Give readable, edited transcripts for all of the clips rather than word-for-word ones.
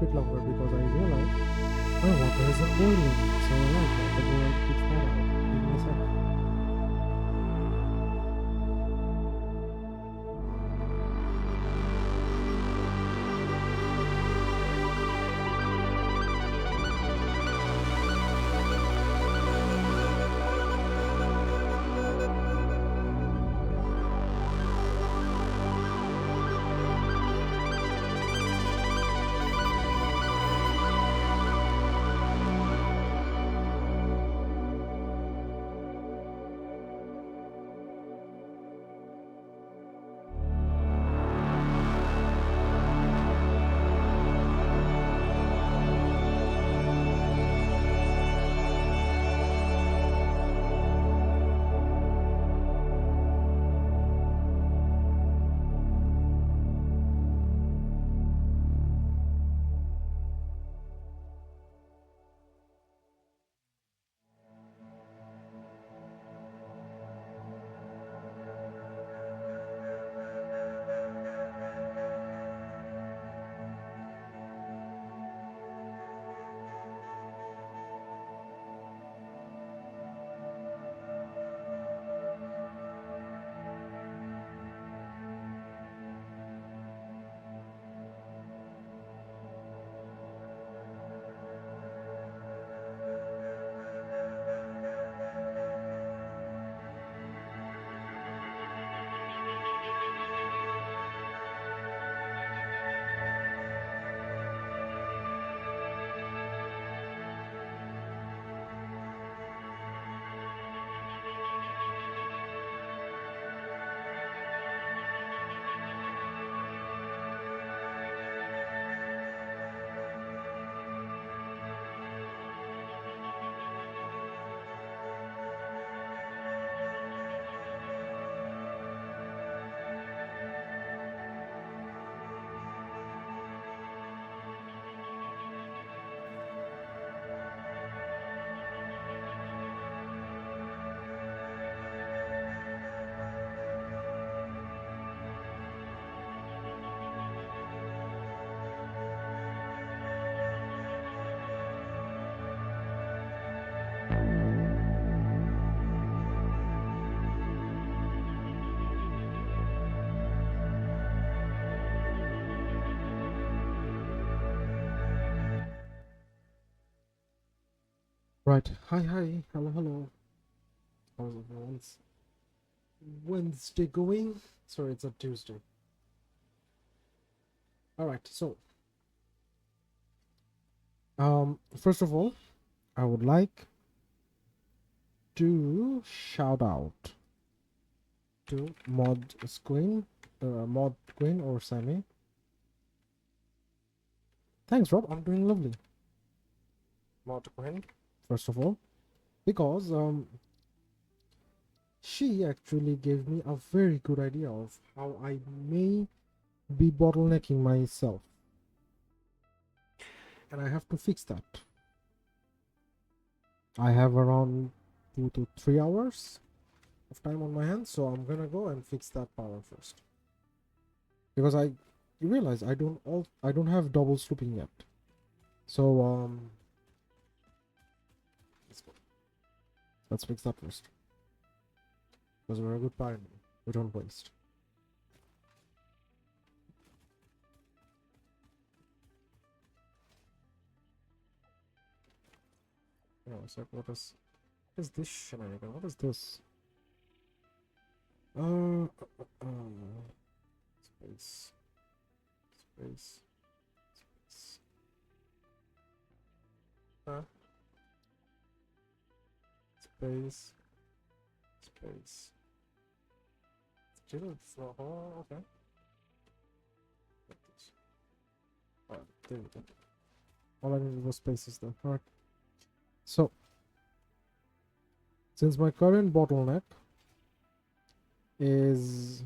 bit longer because I realized my water isn't boiling. So right, I have to go and fix that out. Give me a second. Right. Hi, hi. Hello, hello. How's everyone's Wednesday going? Sorry, it's a Tuesday. Alright, so first of all, I would like to shout out to Mod Queen or Sammy. Thanks, Rob. I'm doing lovely. Mod Queen, first of all, because she actually gave me a very good idea of how I may be bottlenecking myself, and I have to fix that. I have around 2 to 3 hours of time on my hands, so I'm gonna go and fix that power first, because you realize I don't have double slooping yet. So let's fix that first, because we're a good pioneer. We don't waste. You know, it's like, what is this shenanigan? What is this? Space, space, space. Space, space. Oh, okay. Alright, there we go. All I needed was spaces though. Alright. So, since my current bottleneck is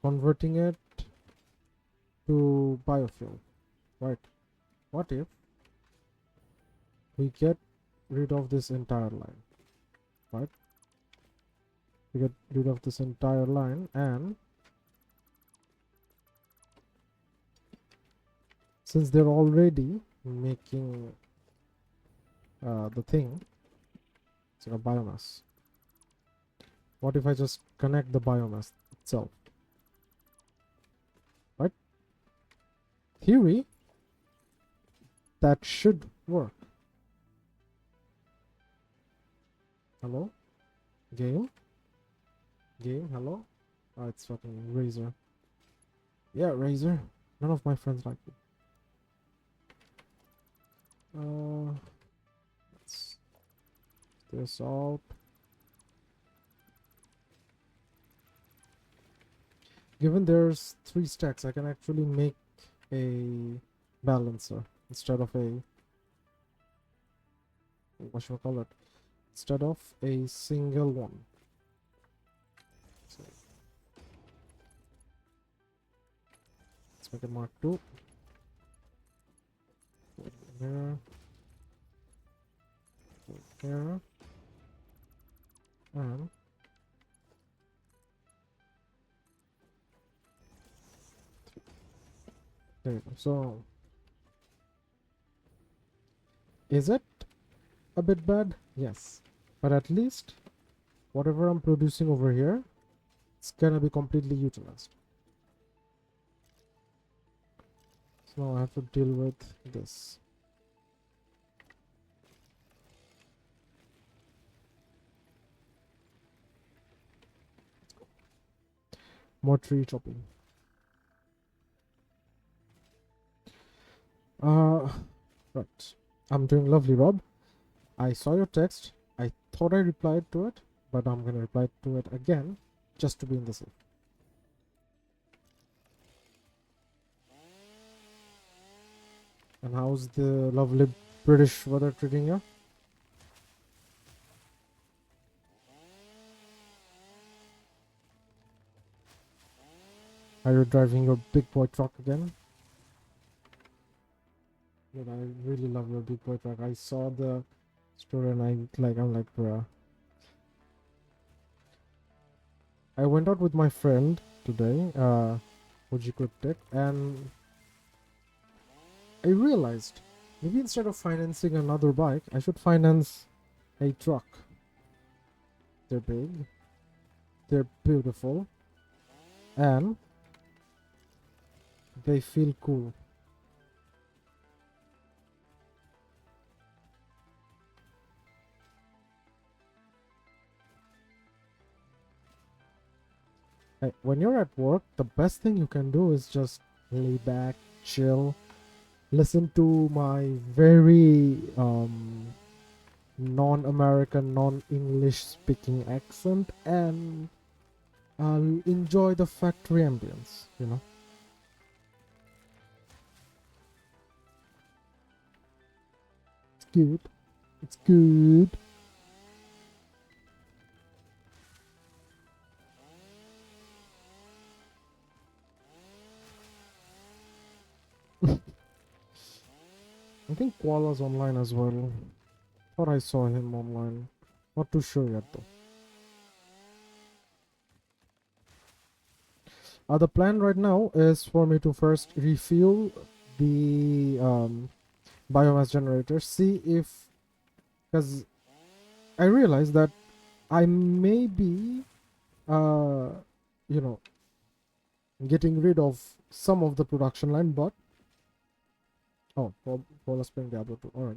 converting it to biofuel, right? What if we get rid of this entire line, right? We get rid of this entire line and since they're already making the thing, it's a biomass. What if I just connect the biomass itself? Right? Theory, that should work. Hello? Game? Game, hello? Oh, it's fucking Razor. Yeah, Razor. None of my friends like it. Let's this out. Given there's 3 stacks, I can actually make a balancer instead of a, what should I call it? Instead of a single one. So let's make it Mark 2. Here. Here. And there you go. So is it a bit bad? Yes. But at least whatever I'm producing over here, it's gonna be completely utilized. So now I have to deal with this. More tree chopping. Right. I'm doing lovely, Rob. I saw your text. I thought I replied to it, but I'm gonna reply to it again just to be in the safe. And how's the lovely British weather treating you? Are you driving your big boy truck again? Dude, I really love your big boy truck. I saw the story and I'm like, bruh. I went out with my friend today, Fujiko Tech, and I realized maybe instead of financing another bike, I should finance a truck. They're big, they're beautiful, and they feel cool. Hey, when you're at work, the best thing you can do is just lay back, chill, listen to my very non-American, non-English speaking accent, and I'll enjoy the factory ambience, you know. It's good. It's good. I think Koala's online as well. Thought I saw him online. Not too sure yet though. The plan right now is for me to first refuel the biomass generator. See if, because I realized that I may be, you know, getting rid of some of the production line, but Paula Spring Diablo 2. Alright.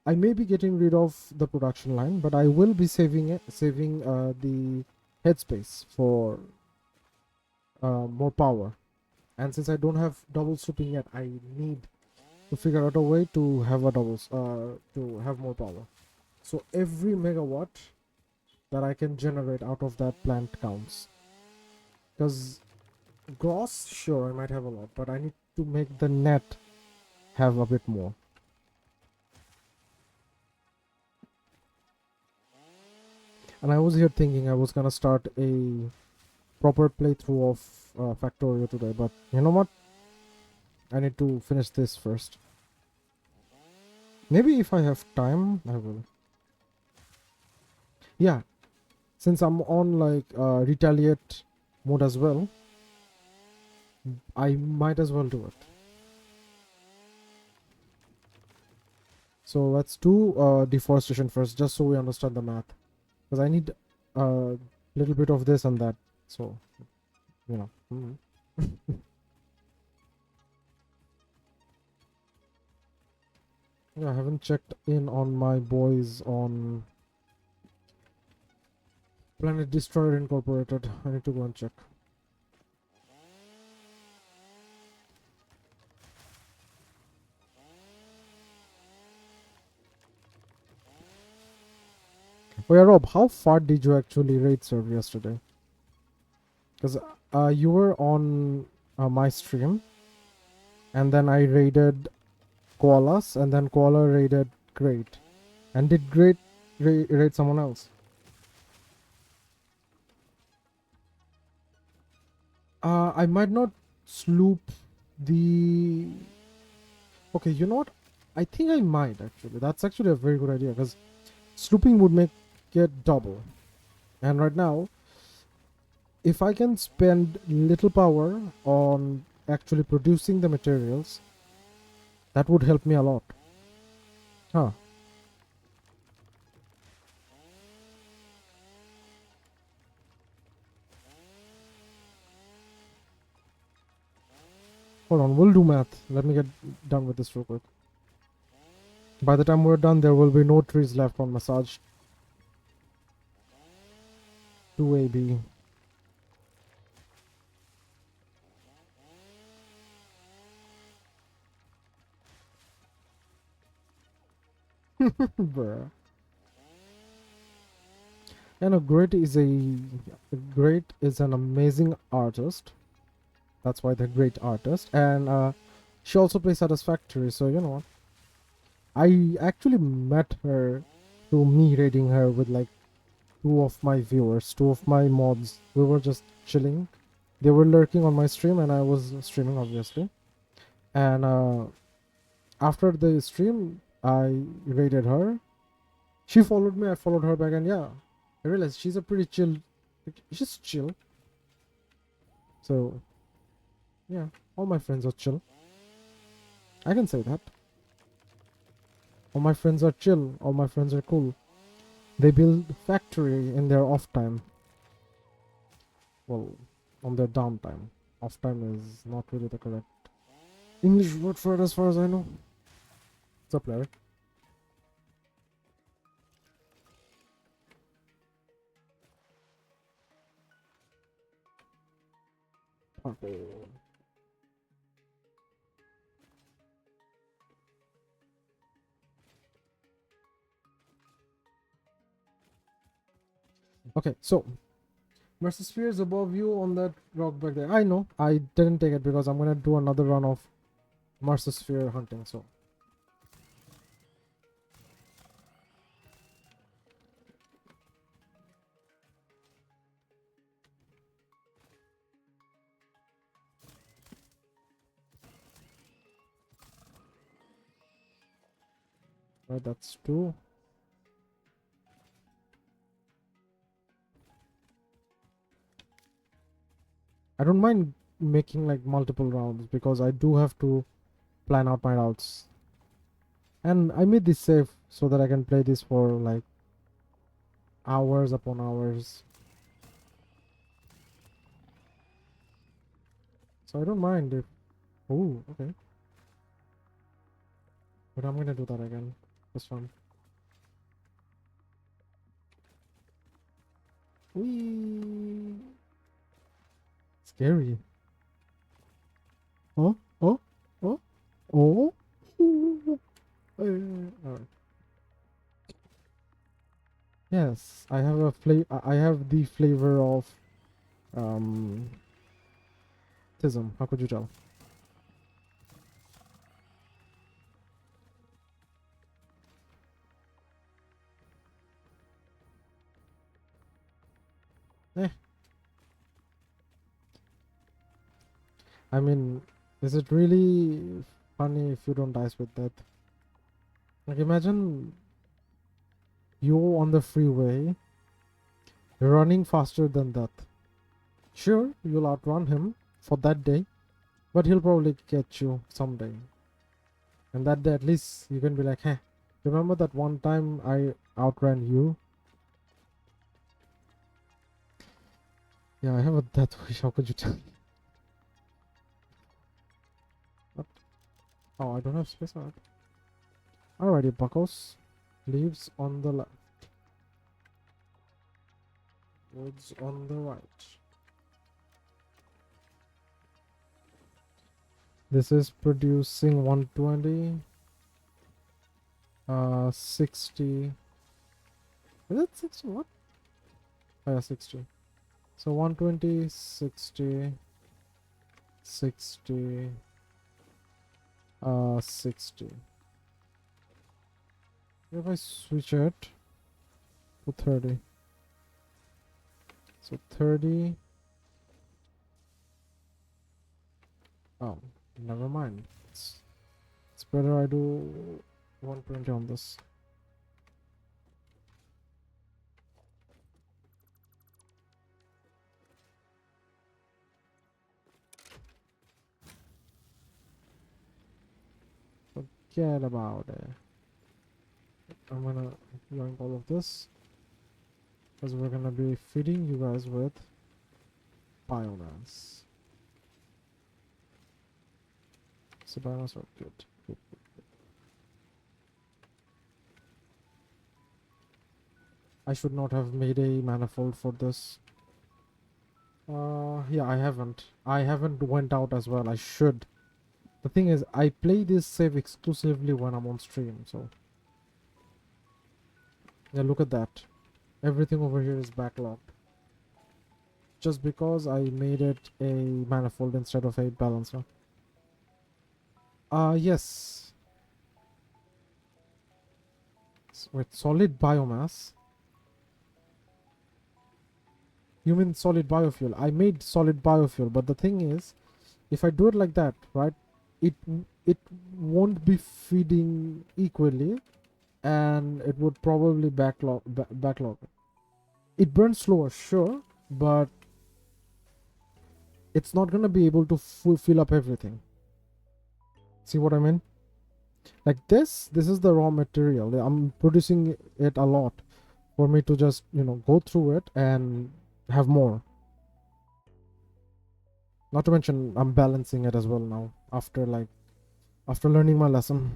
I may be getting rid of the production line, but I will be saving the headspace for more power. And since I don't have double swooping yet, I need to figure out a way to have to have more power. So every megawatt that I can generate out of that plant counts. Because gross, sure, I might have a lot, but I need to make the net have a bit more. And I was here thinking I was gonna start a proper playthrough of Factorio today, but you know what? I need to finish this first. Maybe if I have time, I will. Yeah, since I'm on like retaliate mode as well, I might as well do it. So let's do deforestation first, just so we understand the math. Because I need a little bit of this and that. So, you know. Yeah, I haven't checked in on my boys on Planet Destroyer Incorporated. I need to go and check. Oh yeah, Rob, how far did you actually raid serve yesterday? Because you were on my stream, and then I raided Koalas, and then Koala raided Great. And did Great raid someone else? I might not sloop the... Okay, you know what? I think I might actually. That's actually a very good idea, because slooping would make it double. And right now, if I can spend little power on actually producing the materials, that would help me a lot. Huh. Hold on, we'll do math. Let me get done with this real quick. By the time we're done, there will be no trees left on massage. 2AB. Bruh. And a great is an amazing artist. That's why they're great artist. And she also plays Satisfactory, so you know what? I actually met her through me raiding her with like two of my viewers, two of my mods. We were just chilling. They were lurking on my stream and I was streaming obviously. And after the stream, I raided her. She followed me, I followed her back, and yeah, I realized she's a pretty chill. She's chill. So, yeah, all my friends are chill. I can say that. All my friends are chill. All my friends are cool. They build factory in their off time. Well, on their downtime. Off time is not really the correct English word for it as far as I know. What's up, Larry? Okay. Okay, so Mercy Sphere is above you on that rock back there. I know. I didn't take it because I'm gonna do another run of Mercy Sphere hunting, so. Right, that's two. I don't mind making like multiple rounds because I do have to plan out my routes. And I made this safe so that I can play this for like hours upon hours. So I don't mind if... Oh, okay. But I'm gonna do that again. This one. Whee! Scary. Oh, oh, oh, oh. Alright. Yes, I have a flavor. I have the flavor of tism. How could you tell? Eh. I mean, is it really funny if you don't dice with that? Like, imagine you on the freeway running faster than that. Sure, you'll outrun him for that day, but he'll probably catch you someday. And that day, at least you can be like, hey, Remember that one time I outran you? Yeah, I have a death wish. How could you tell me? What? Oh, I don't have space on it. Alrighty, buckos. Leaves on the left. Woods on the right. This is producing 120. 60. Is it 60? What? Oh, yeah, 60. So 120, 60, 60, 60. If I switch it to 30. So 30. Oh, never mind. It's better I do 120 on this. Forget about it. I'm gonna yoink all of this because we're gonna be feeding you guys with biomass. So biomass are good. Good. I should not have made a manifold for this. Yeah, I haven't. I haven't went out as well. I should. The thing is, I play this save exclusively when I'm on stream, so. Yeah, look at that. Everything over here is backlogged. Just because I made it a manifold instead of a balancer. Yes. With solid biomass. You mean solid biofuel? I made solid biofuel, but the thing is, if I do it like that, right, it it won't be feeding equally, and it would probably backlog. It burns slower, sure, but it's not gonna be able to fill up everything. See what I mean? Like this is the raw material. I'm producing it a lot for me to just go through it and have more. Not to mention I'm balancing it as well now after learning my lesson.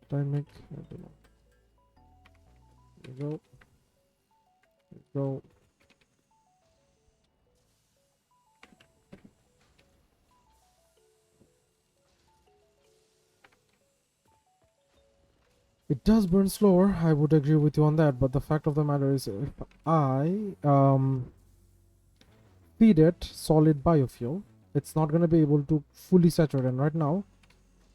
Did I make? I don't know. There we go. It does burn slower, I would agree with you on that, but the fact of the matter is if I feed it solid biofuel, it's not going to be able to fully saturate, and right now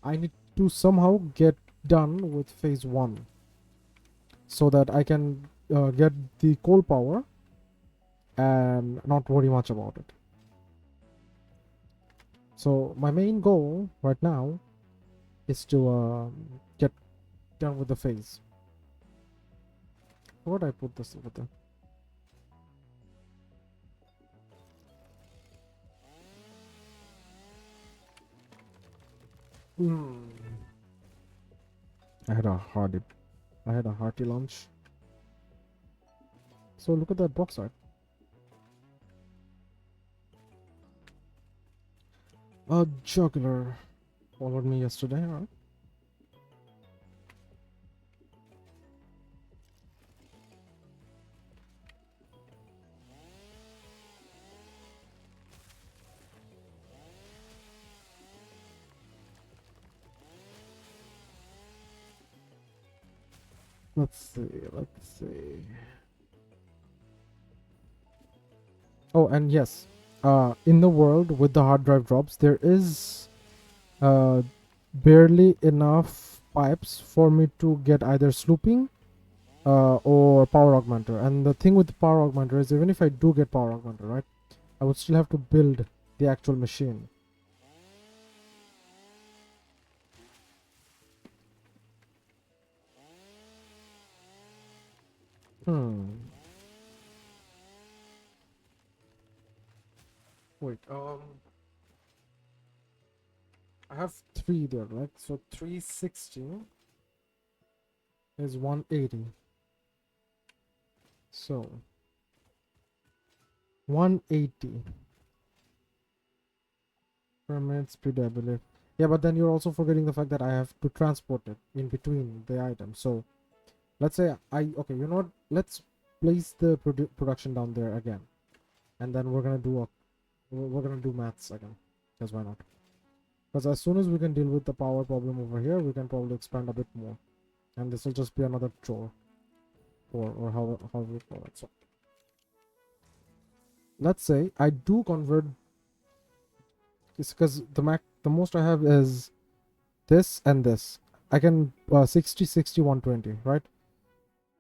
I need to somehow get done with phase 1 so that I can get the coal power and not worry much about it. So my main goal right now is to get done with the phase. Where would I put this over there? I had a hearty lunch. So look at that box art. A juggler followed me yesterday, right? Let's see. Oh, and yes, in the world with the hard drive drops, there is barely enough pipes for me to get either slooping or power augmenter. And the thing with the power augmenter is even if I do get power augmenter, right, I would still have to build the actual machine. Wait, I have 3 there, right? So 360 is 180. So 180 per minute speed, I believe. Yeah, but then you're also forgetting the fact that I have to transport it in between the items. So let's say okay, you know what? Let's place the production down there again, and then we're gonna do maths again. Because why not? Because as soon as we can deal with the power problem over here, we can probably expand a bit more, and this will just be another chore, or how we call it. So let's say I do convert, because the most I have is this and this. I can 60 60 120, right?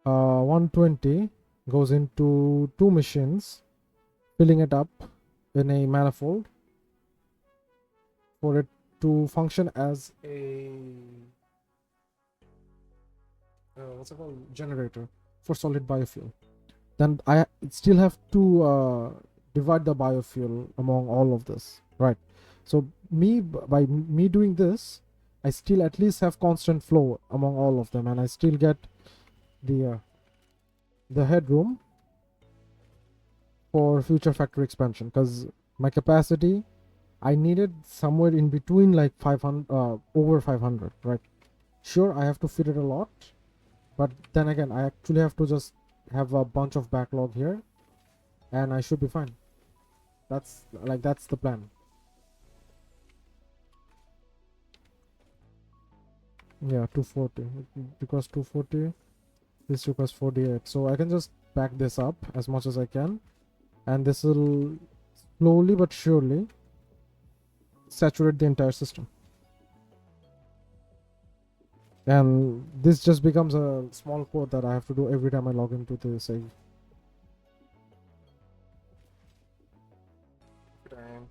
120 goes into 2 machines, filling it up in a manifold for it to function as a what's it called, generator for solid biofuel. Then I still have to divide the biofuel among all of this, right? So by me doing this, I still at least have constant flow among all of them, and I still get the headroom for future factory expansion, because my capacity, I needed somewhere in between like 500, over 500, right? Sure, I have to fit it a lot, but then again, I actually have to just have a bunch of backlog here, and I should be fine. That's the plan. Yeah, 240. Because 240, this requires 48. So I can just back this up as much as I can, and this will slowly but surely saturate the entire system. And this just becomes a small code that I have to do every time I log into the save. Damn.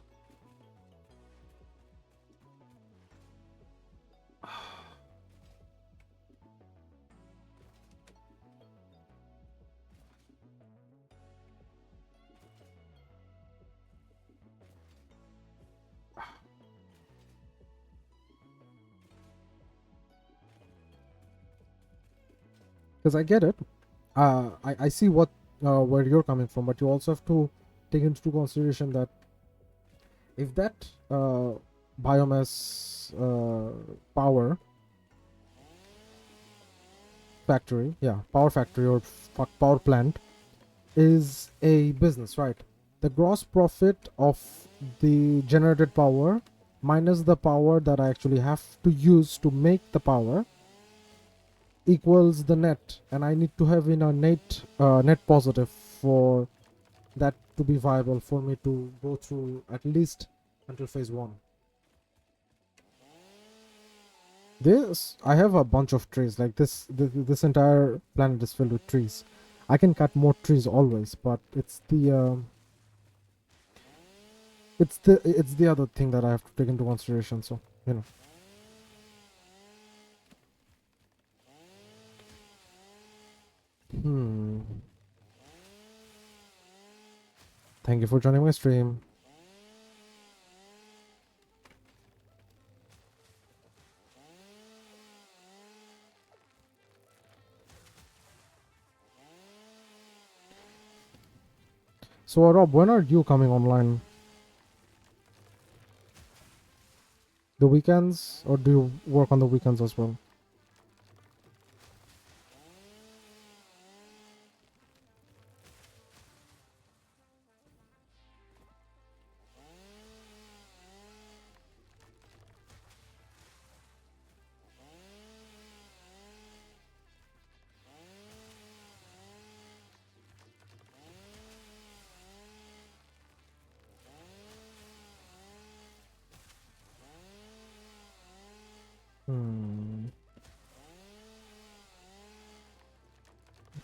Because I get it. I see what where you're coming from, but you also have to take into consideration that if that biomass power factory, yeah, power factory or power plant is a business, right? The gross profit of the generated power minus the power that I actually have to use to make the power equals the net, and I need to have in a net positive for that to be viable for me to go through at least until phase 1. This, I have a bunch of trees. Like this entire planet is filled with trees. I can cut more trees always, but it's the other thing that I have to take into consideration. So you know. Thank you for joining my stream. So Rob, when are you coming online? The weekends, or do you work on the weekends as well?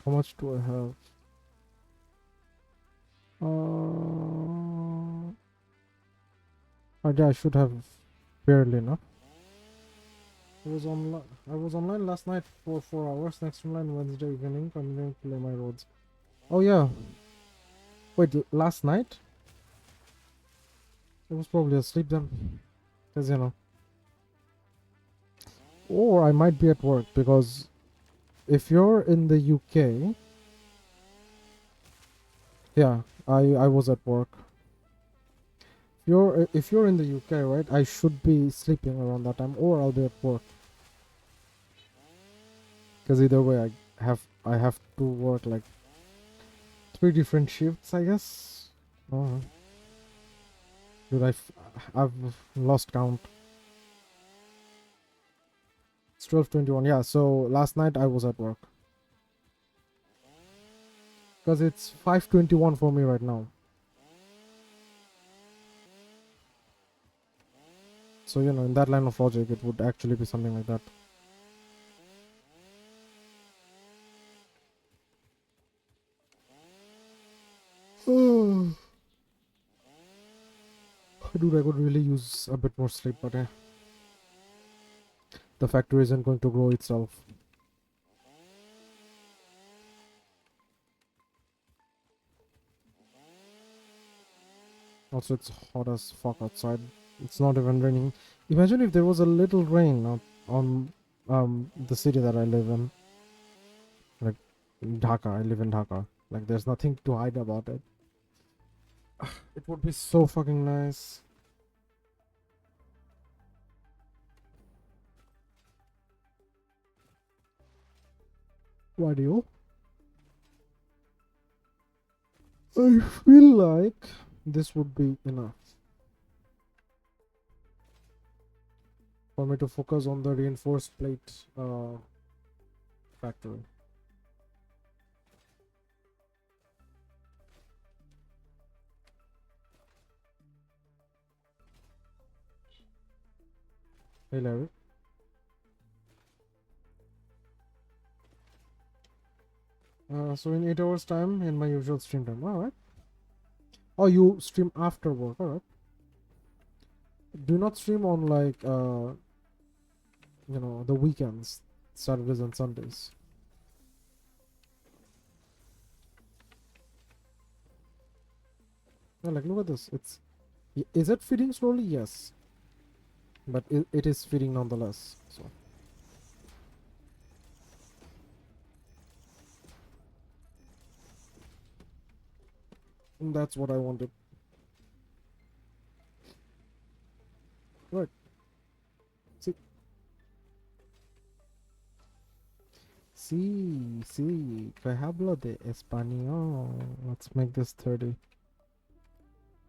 How much do I have? Yeah, I should have barely enough. I was online last night for 4 hours. Next online Wednesday evening. I'm going to play my roads. Oh yeah. Wait, last night? I was probably asleep then. Because you know. Or I might be at work, because if you're in the UK, yeah, I was at work. If you're in the UK, right, I should be sleeping around that time, or I'll be at work. Because either way, I have to work like 3 different shifts, I guess. Oh, dude, I've lost count. It's 12:21. Yeah, so last night I was at work. Because it's 5:21 for me right now. So, in that line of logic, it would actually be something like that. Dude, I could really use a bit more sleep, but the factory isn't going to grow itself. Also, it's hot as fuck outside. It's not even raining. Imagine if there was a little rain on the city that I live in. Like Dhaka. I live in Dhaka. Like, there's nothing to hide about it. It would be so fucking nice. Why do you? I feel like this would be enough for me to focus on the reinforced plate factory. Hey Larry. So in 8 hours time in my usual stream time. Alright. Oh, you stream after work. Alright. Do not stream on like the weekends, Saturdays and Sundays. Yeah, like look at this. Is it feeding slowly? Yes, but it is feeding nonetheless. So that's what I wanted. Right. See, sí, que hablo de español. Let's make this 30.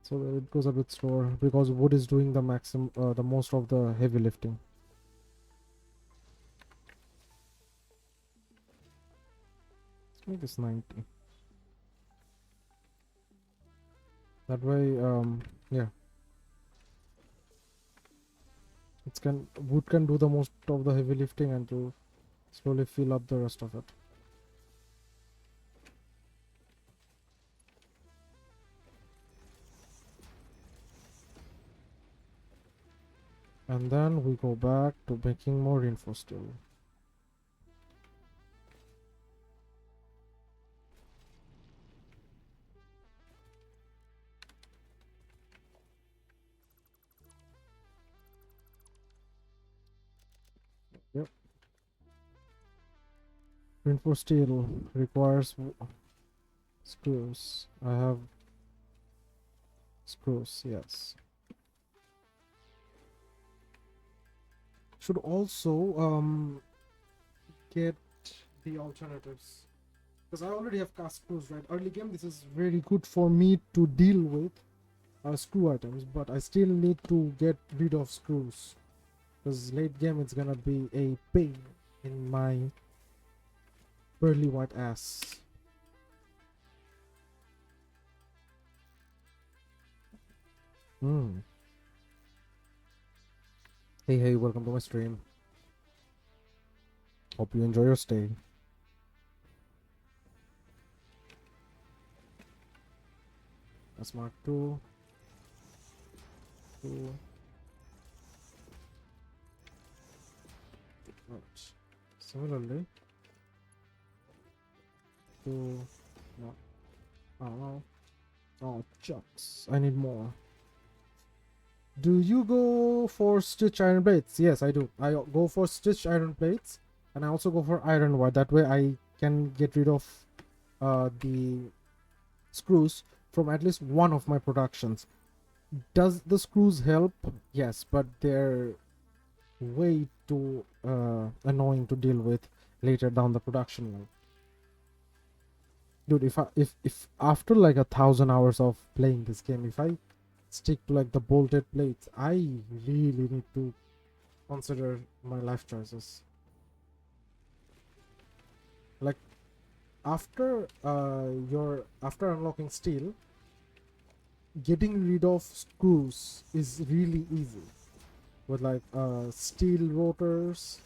So that it goes a bit slower because wood is doing the most of the heavy lifting. Let's make this 90. That way, yeah, wood can do the most of the heavy lifting and to slowly fill up the rest of it. And then we go back to making more reinforced steel. Yep. Reinforced steel requires screws. I have screws, yes. Should also get the alternatives. Because I already have cast screws, right? Early game, this is very good for me to deal with screw items, but I still need to get rid of screws. Because late game, it's gonna be a pain in my pearly white ass. Hey, welcome to my stream. Hope you enjoy your stay. That's Mark 2. Right. Similarly, to no. Oh, no. Oh, chucks. I need more. Do you go for stitch iron plates? Yes, I do. I go for stitch iron plates, and I also go for iron wire. That way I can get rid of the screws from at least one of my productions. Does the screws help? Yes, but they're way too annoying to deal with later down the production line. Dude, if after like 1,000 hours of playing this game, if I stick to like the bolted plates, I really need to consider my life choices. Like after after unlocking steel, getting rid of screws is really easy with like steel rotors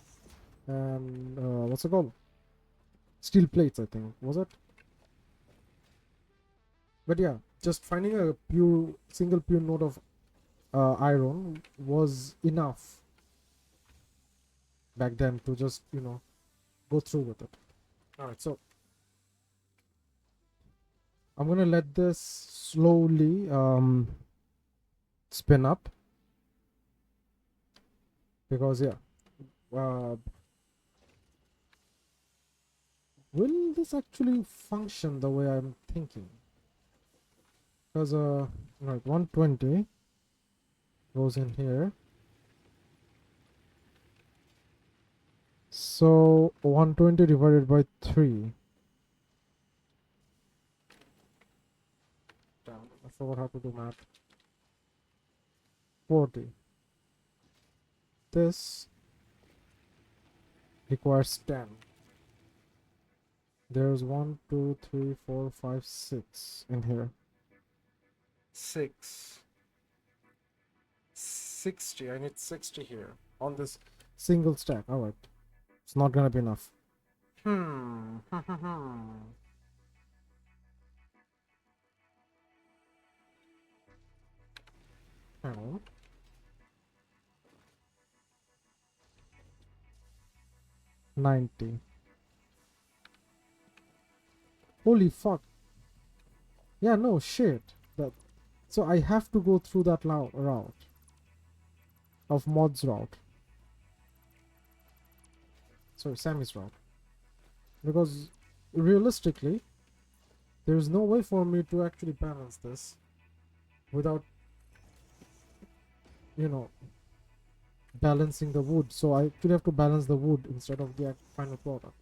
and what's it called? Steel plates, I think. Was it? But yeah, just finding a single pure node of iron was enough back then to just go through with it. All right, so I'm gonna let this slowly spin up because yeah, uh, will this actually function the way I'm thinking? Because right, 120 goes in here, so 120 divided by 3. Damn, I forgot how to do math. 40. This requires 10. There's 1, 2, 3, 4, 5, 6 in here. 6. 60. I need 60 here on this single stack. Alright. It's not gonna be enough. Hmm. Hang on. 90. Holy fuck. Yeah, no shit. So I have to go through that route of Mod's route. Sorry, Sammy's route. Because realistically, there's no way for me to actually balance this without, you know, balancing the wood. So I actually have to balance the wood instead of the final product.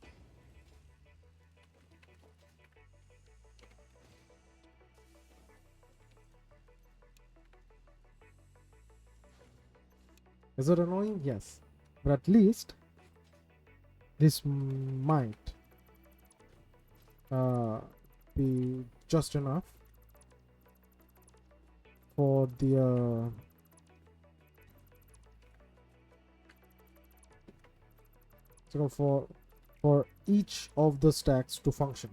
Is it annoying? Yes. But at least this might uh, be just enough for the so for each of the stacks to function.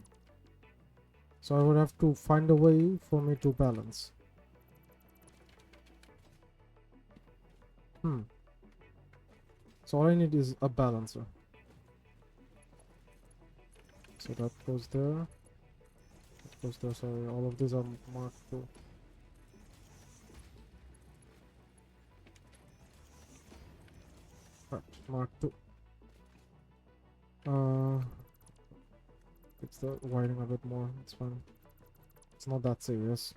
So I would have to find a way for me to balance. So all I need is a balancer. So that goes there. That goes there. Sorry, all of these are marked too. Right, mark 2. Fix the wiring a bit more. It's fine. It's not that serious.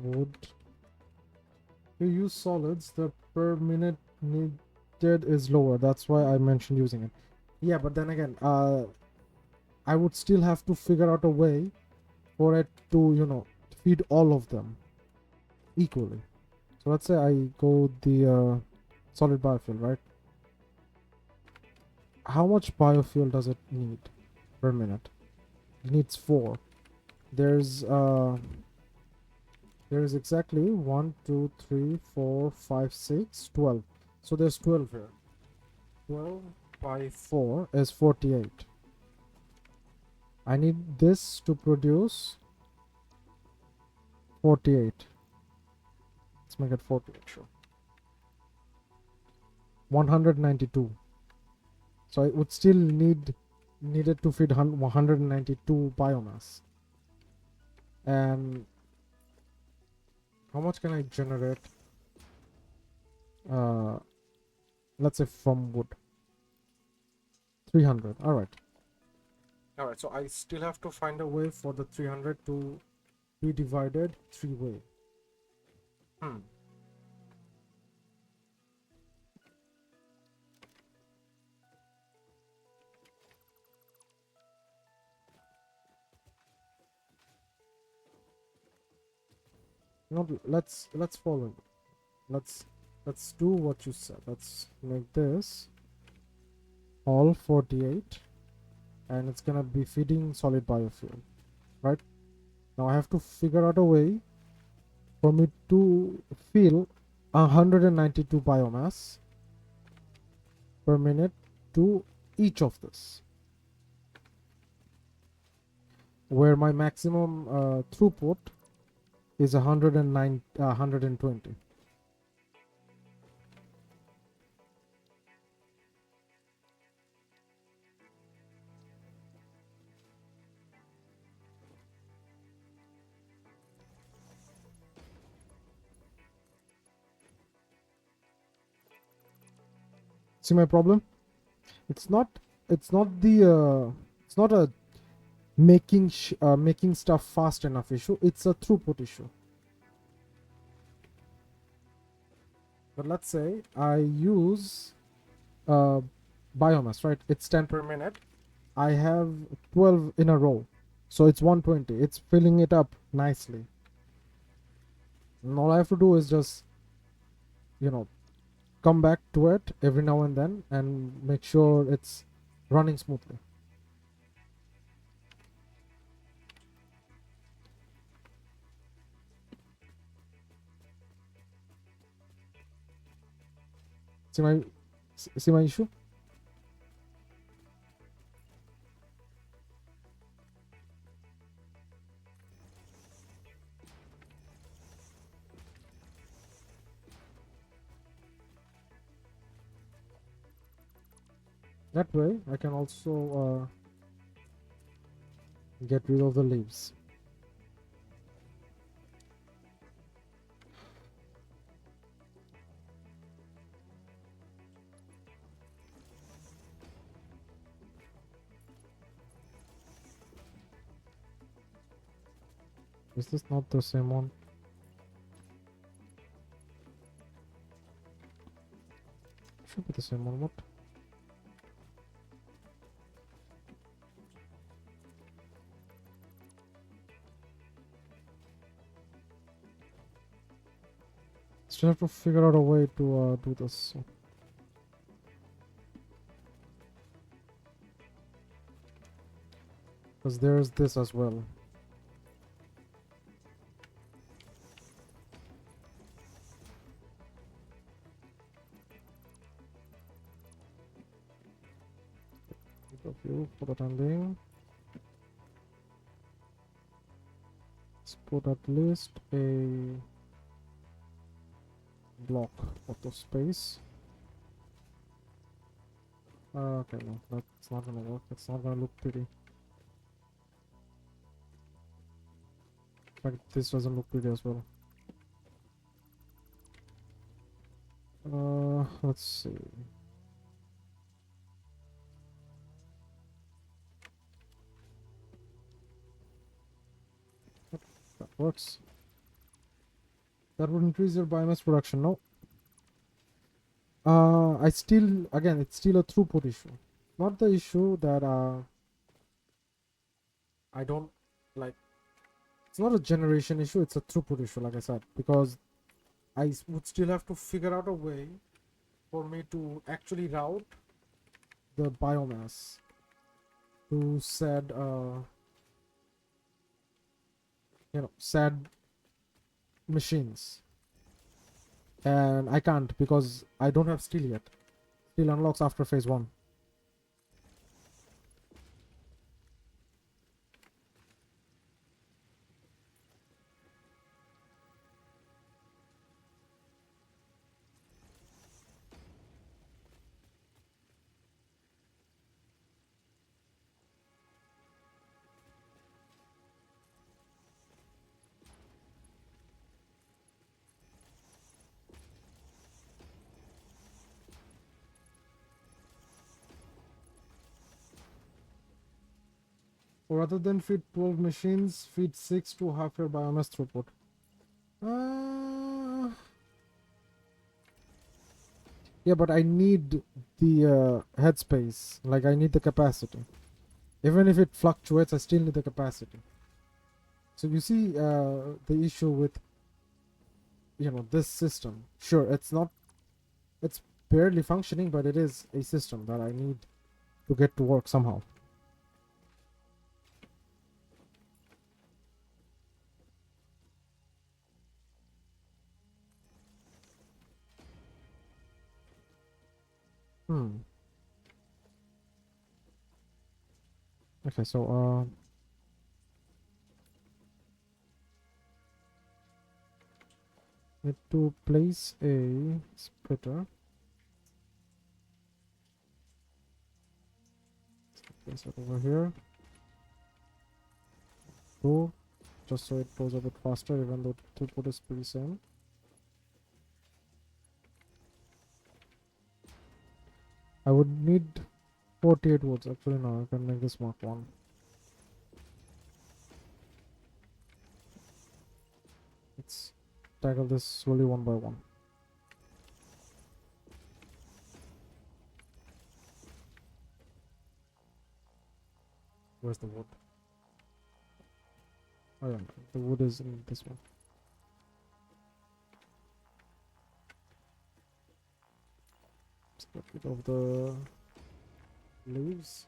Wood. You use solids, the per minute needed is lower. That's why I mentioned using it. Yeah, but then again, I would still have to figure out a way for it to, feed all of them equally. So let's say I go the solid biofuel, right? How much biofuel does it need per minute? It needs 4. There's exactly 1, 2, 3, 4, 5, 6, 12. So there's 12 here. 12 by 4 is 48. I need this to produce 48. Let's make it 48, sure. 192. So it would still needed to feed 192 biomass. And how much can I generate? Uh, let's say from wood. 300. All right. All right. So I still have to find a way for the 300 to be divided 3-way. Let's follow. Let's do what you said. Let's make this all 48, and it's gonna be feeding solid biofuel, right? Now I have to figure out a way for me to fill 192 biomass per minute to each of this, where my maximum throughput is 120. See my problem? It's not. It's not the. It's not a making stuff fast enough issue. It's a throughput issue. But let's say I use biomass, right? It's 10 per minute. I have 12 in a row, so it's 120. It's filling it up nicely. And all I have to do is just, come back to it every now and then and make sure it's running smoothly. See my issue? That way I can also get rid of the leaves. Is this not the same one? Should be the same one. What? Still have to figure out a way to do this. Because there's this as well. Of you for the time being. Let's put at least a block of the space. Okay, no, that's not gonna work. It's not gonna look pretty. In fact, this doesn't look pretty as well. Let's see. That works. That would increase your biomass production, no? Again, it's still a throughput issue. Not the issue that I don't like. It's not a generation issue, it's a throughput issue, like I said, because I would still have to figure out a way for me to actually route the biomass to said said machines, and I can't because I don't have steel yet. Steel unlocks after phase 1. Or rather than feed 12 machines, feed 6 to half your biomass throughput. Yeah, but I need the headspace. Like, I need the capacity. Even if it fluctuates, I still need the capacity. So you see the issue with, this system. Sure, it's barely functioning, but it is a system that I need to get to work somehow. Okay, so need to place a splitter. Place it over here. Go, just so it goes a bit faster, even though the throughput is pretty same. I would need 48 watts. Actually, no, I can make this Mark 1. Let's tackle this slowly one by one. Where's the wood? Oh yeah, the wood is in this one. Let's get rid of the leaves.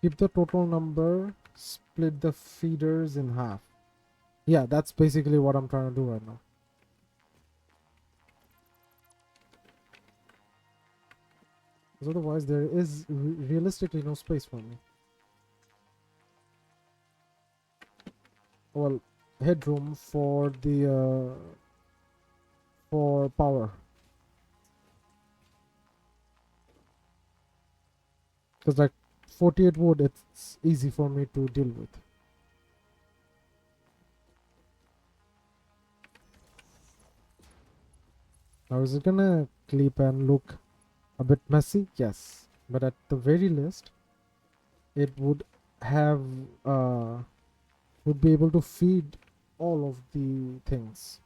Keep the total number, split the feeders in half. Yeah, that's basically what I'm trying to do right now. Because otherwise there is realistically no space for me. Well, headroom for the for power. Because like 48 wood, it's easy for me to deal with. Now is it gonna clip and look a bit messy? Yes, but at the very least it would have would be able to feed all of the things.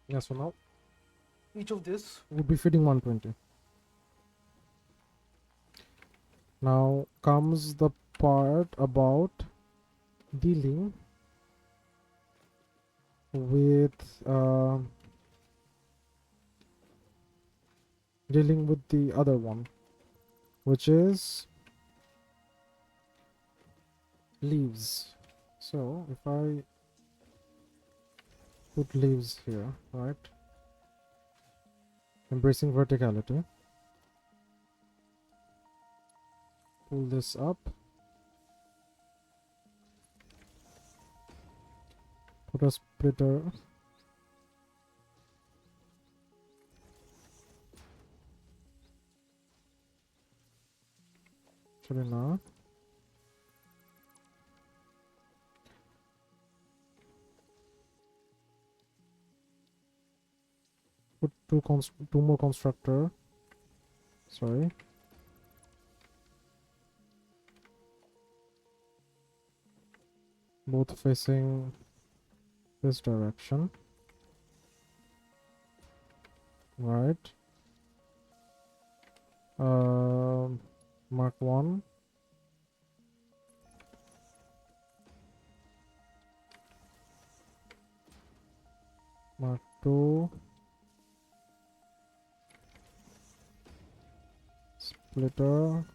Yeah, so now each of this would be feeding 120. Now comes the part about dealing with the other one, which is leaves. So if I put leaves here, right, embracing verticality, pull this up, put a splitter, actually not, put two more constructor, sorry, both facing this direction, right. Mark 1, Mark 2, splitter,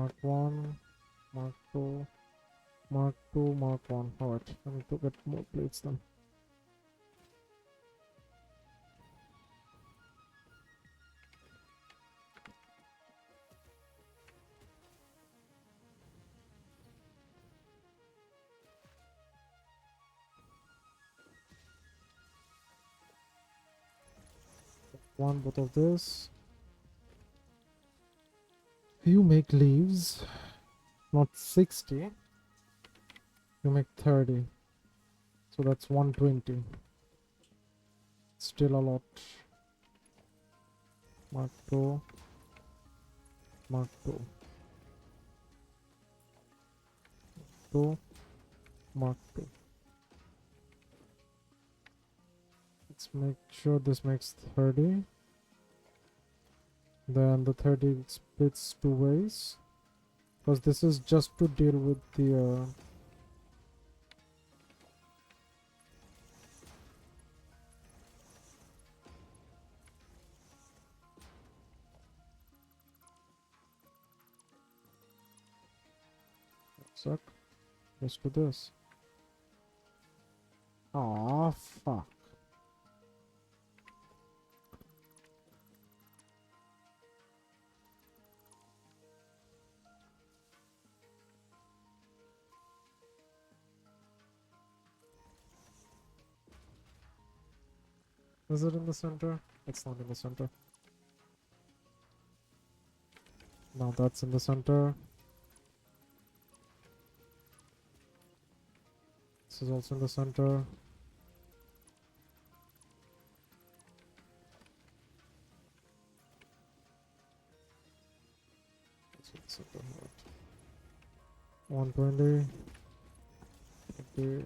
Mark 1, Mark 2, Mark 2, Mark 1. Alright, I need to get more plates then. One, both of this. You make leaves, not 60. You make 30. So that's 120. Still a lot. Mark 2. Mark 2. 2. Mark 2. Let's make sure this makes 30. Then the 30 splits two ways. Because this is just to deal with the suck. Let's do this. Ah, fuck. Is it in the center? It's not in the center. Now that's in the center. This is also in the center. It's in the center. Right. 120. 50.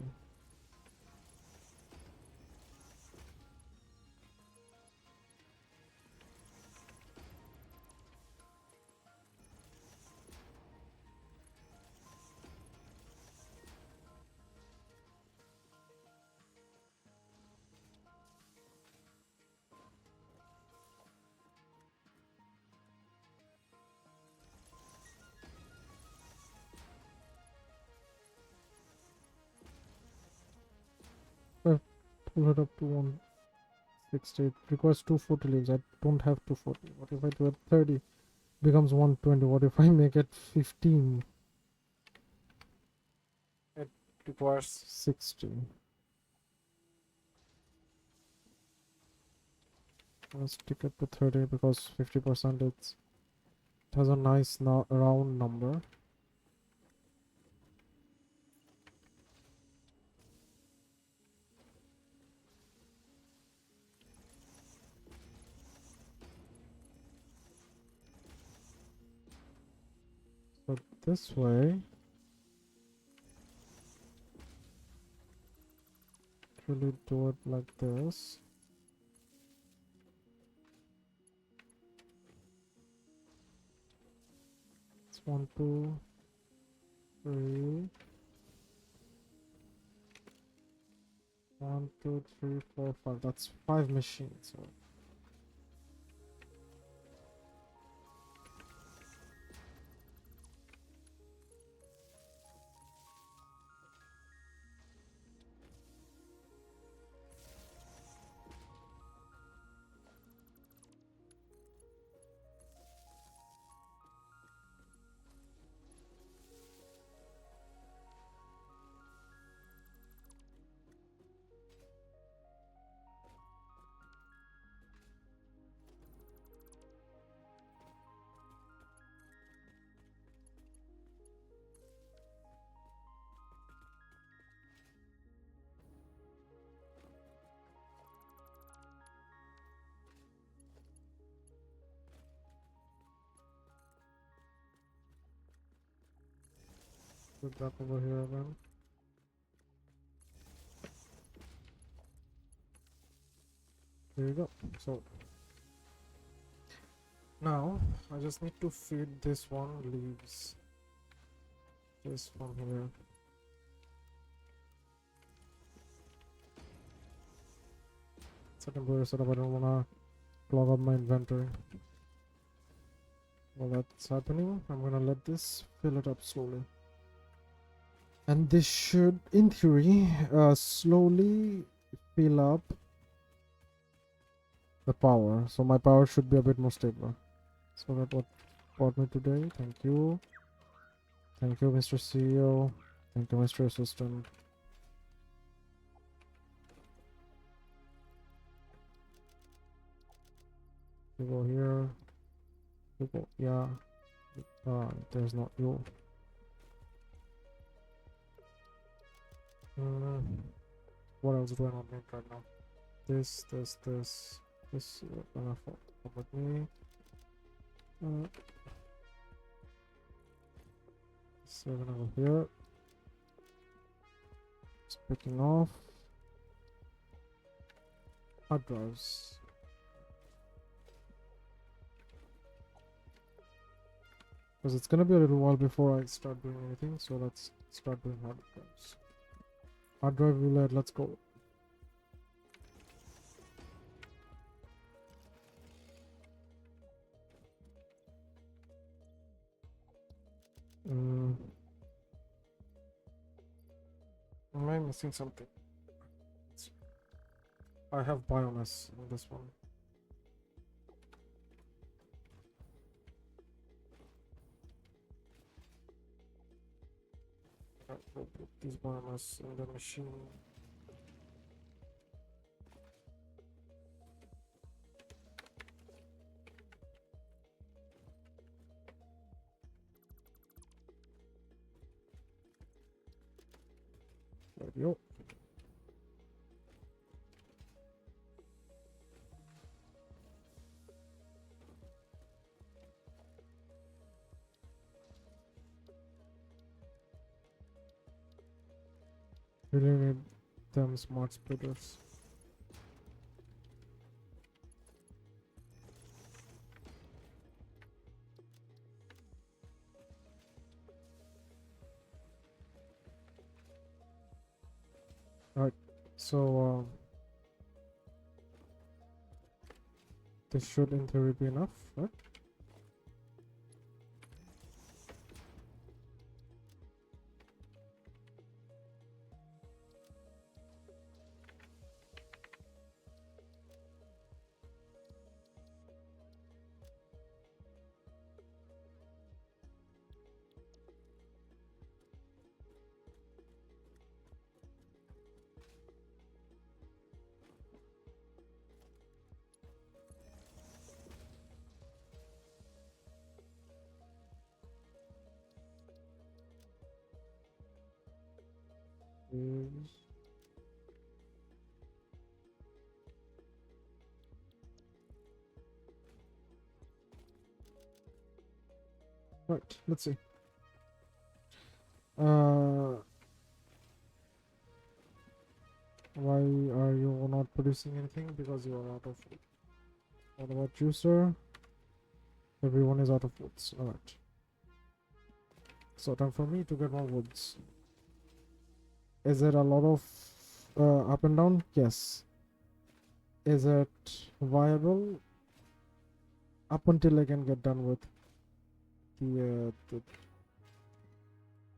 Pull it up to 160. It requires 240 leaves. I don't have 240. What if I do it 30? Becomes 120. What if I make it 15? It requires 60. Let's stick it to 30 because 50% it has a nice round number. So this way, really do it like this. It's 1, 2, 3. 1, 2, 3, 4, 5. That's 5 machines. So put that over here again. There you go. So now I just need to feed this one leaves. This one here. Second player setup. I don't wanna clog up my inventory. While that's happening, I'm gonna let this fill it up slowly. And this should, in theory, slowly fill up the power. So my power should be a bit more stable. So that what brought me today. Thank you. Thank you, Mr. CEO. Thank you, Mr. Assistant. You go here. You go, yeah. There's not you. What else do I not need right now? This. Gonna fall with me. 7 over here. It's picking off. Hard drives. Because it's gonna be a little while before I start doing anything, so let's start doing hard drives. Hard drive roulette, let's go. Am I missing something? I have biomass in this one. We'll put these biomass in the machine. There we go. Really need them smart splitters. Alright, so this should in theory be enough, right? Right, let's see. Why are you not producing anything? Because you are out of food. What about you, sir? Everyone is out of woods. Alright. So time for me to get more woods. Is there a lot of up and down? Yes. Is it viable? Up until I can get done with the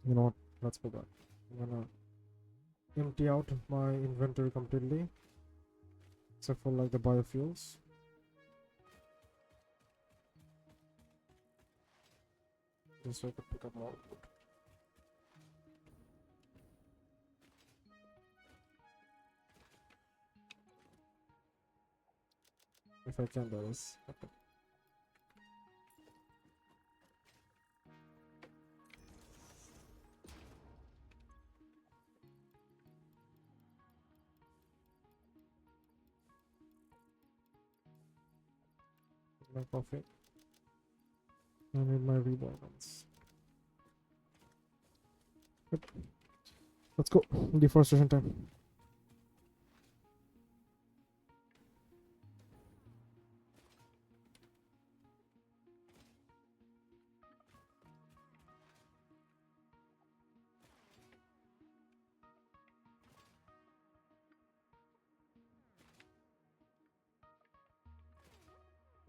you know what? Let's go back. I'm gonna empty out my inventory completely, except for like the biofuels. Just so I could pick up more wood. If I can, that is. Okay. My coffee. I need my rebalance. Yep. Let's go. Deforestation time.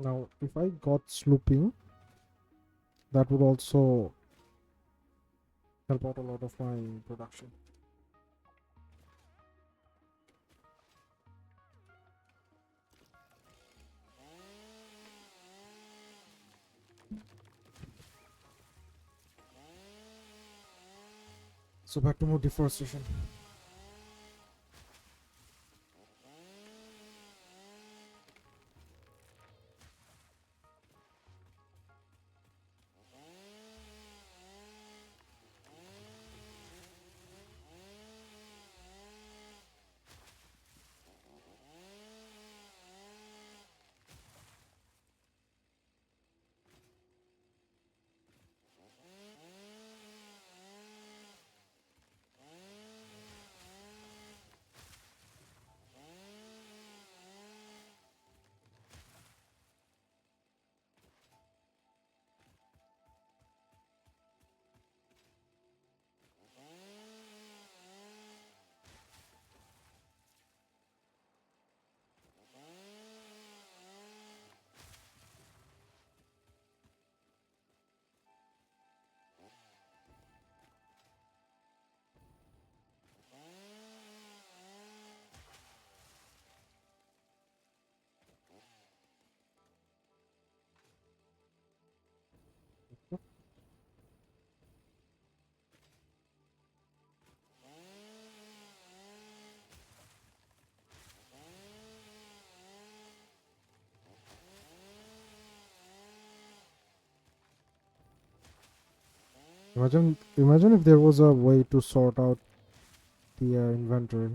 Now, if I got slooping, That would also help out a lot of my production. So back to more deforestation. Imagine if there was a way to sort out the inventory.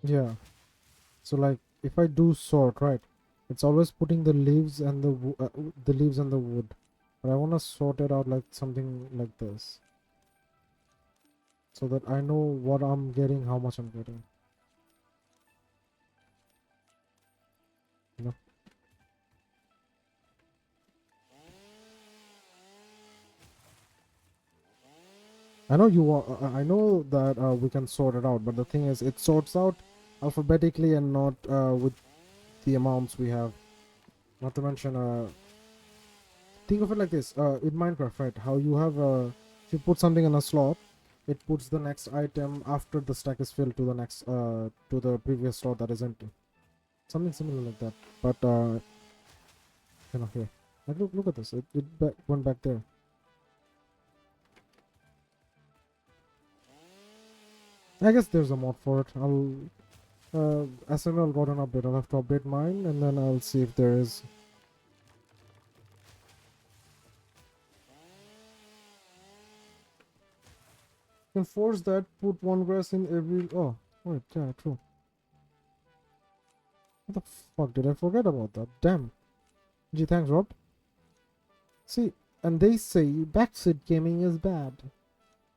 Yeah. So like if I do sort, right, it's always putting the leaves and the leaves and the wood. But I want to sort it out like something like this, so that I know what I'm getting, how much I'm getting. You know, I know you want. I know that we can sort it out, but the thing is, it sorts out alphabetically and not with the amounts we have. Not to mention, think of it like this: in Minecraft, right? How you have if you put something in a slot, it puts the next item after the stack is filled to the next to the previous slot that is empty. Something similar like that. But here, like look at this. It went back there. I guess there's a mod for it. I'll SML got an update. I'll have to update mine and then I'll see if there is. You can force that. Put one grass in every. Oh, wait, yeah, true. What the fuck did I forget about that? Damn. Gee, thanks, Rob. See, and they say backseat gaming is bad.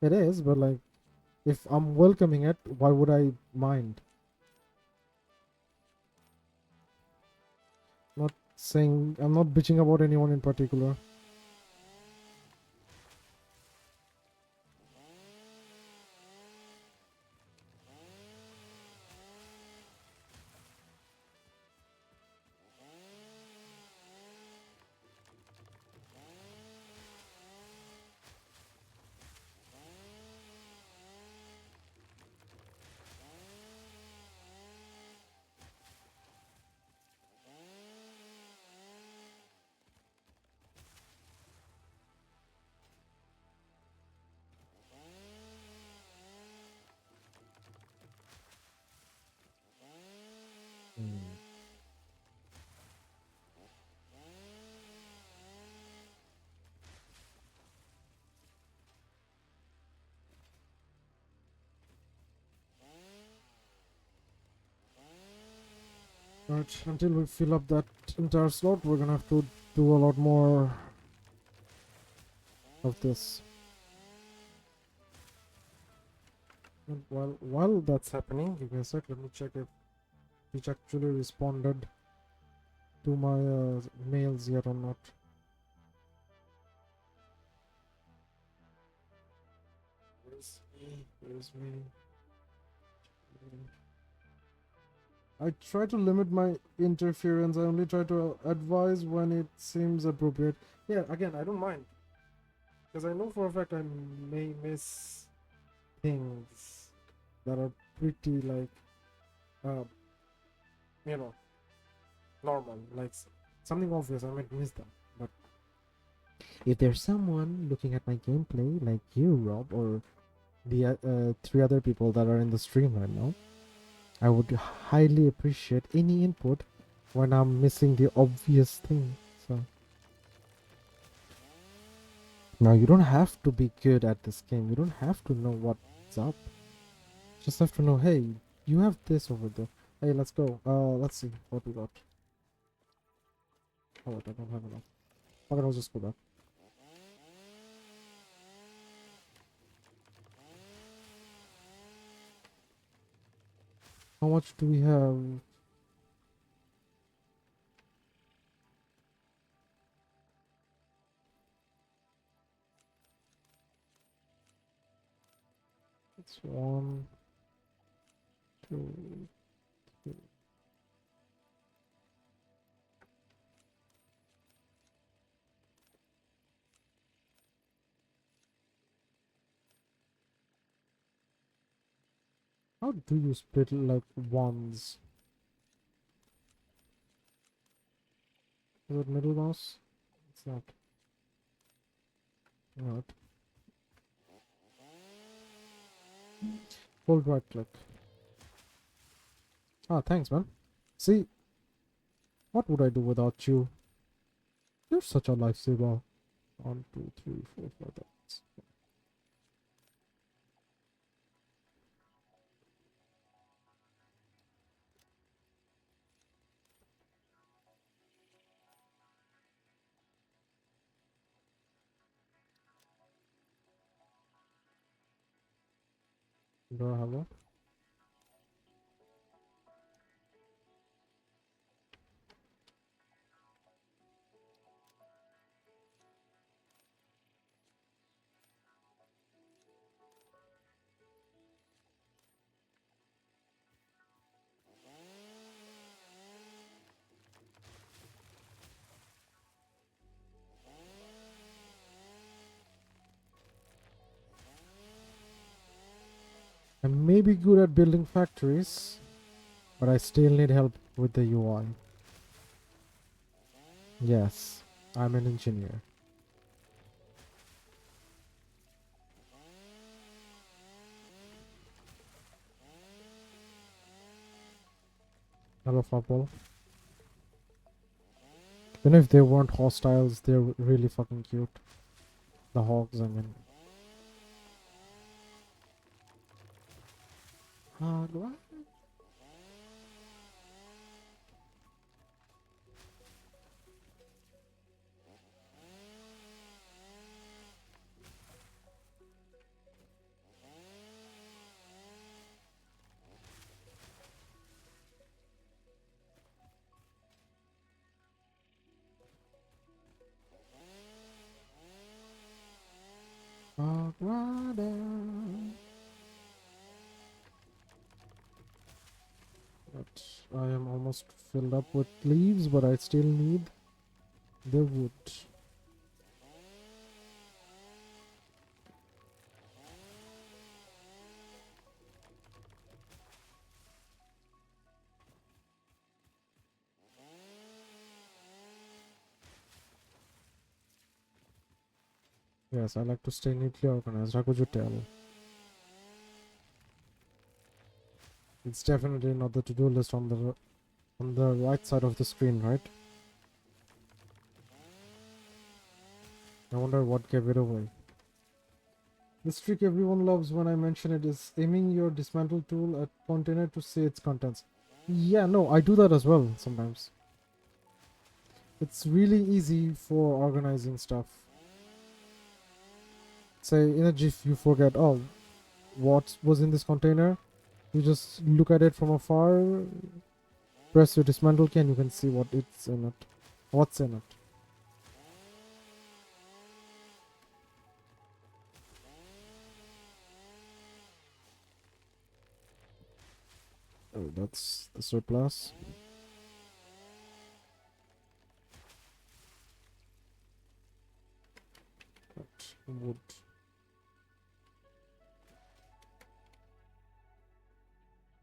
It is, but like, if I'm welcoming it, why would I mind? Not saying I'm not bitching about anyone in particular. Right, until we fill up that entire slot, we're gonna have to do a lot more of this. And while that's happening, give me a sec. Let me check if which actually responded to my mails yet or not. Where's me? Where's me? I try to limit my interference. I only try to advise when it seems appropriate. Yeah, again, I don't mind. Because I know for a fact I may miss things that are pretty, like, uh, you know, normal. Like, something obvious, I might miss them. But if there's someone looking at my gameplay, like you, Rob, or the 3 other people that are in the stream right now, I would highly appreciate any input when I'm missing the obvious thing. So now you don't have to be good at this game. You don't have to know what's up. Just have to know, hey, you have this over there. Hey, let's go. Let's see what we got. Oh, wait, I don't have enough. Okay, I'll just go back. How much do we have? It's 1, 2, 3. How do you split like ones? Is it middle mouse? It's not. Not. Hold right click. Ah, thanks, man. See, what would I do without you? You're such a lifesaver. 1, 2, 3, 4, 5. That's... Do I have one? I may be good at building factories, but I still need help with the UI. Yes, I'm an engineer. Hello, Fapol. Even if they weren't hostiles, they're really fucking cute. The hogs, I mean. What? But I am almost filled up with leaves, but I still need the wood. Yes, I like to stay neatly organized. How could you tell? It's definitely not the to-do list on the right side of the screen, right? I wonder what gave it away. This trick everyone loves when I mention it is aiming your dismantle tool at container to see its contents. Yeah, no, I do that as well sometimes. It's really easy for organizing stuff. say in a GIF you forget, oh, what was in this container, you just look at it from afar, press your dismantle key, and you can see what's in it. Oh, that's the surplus. Wood.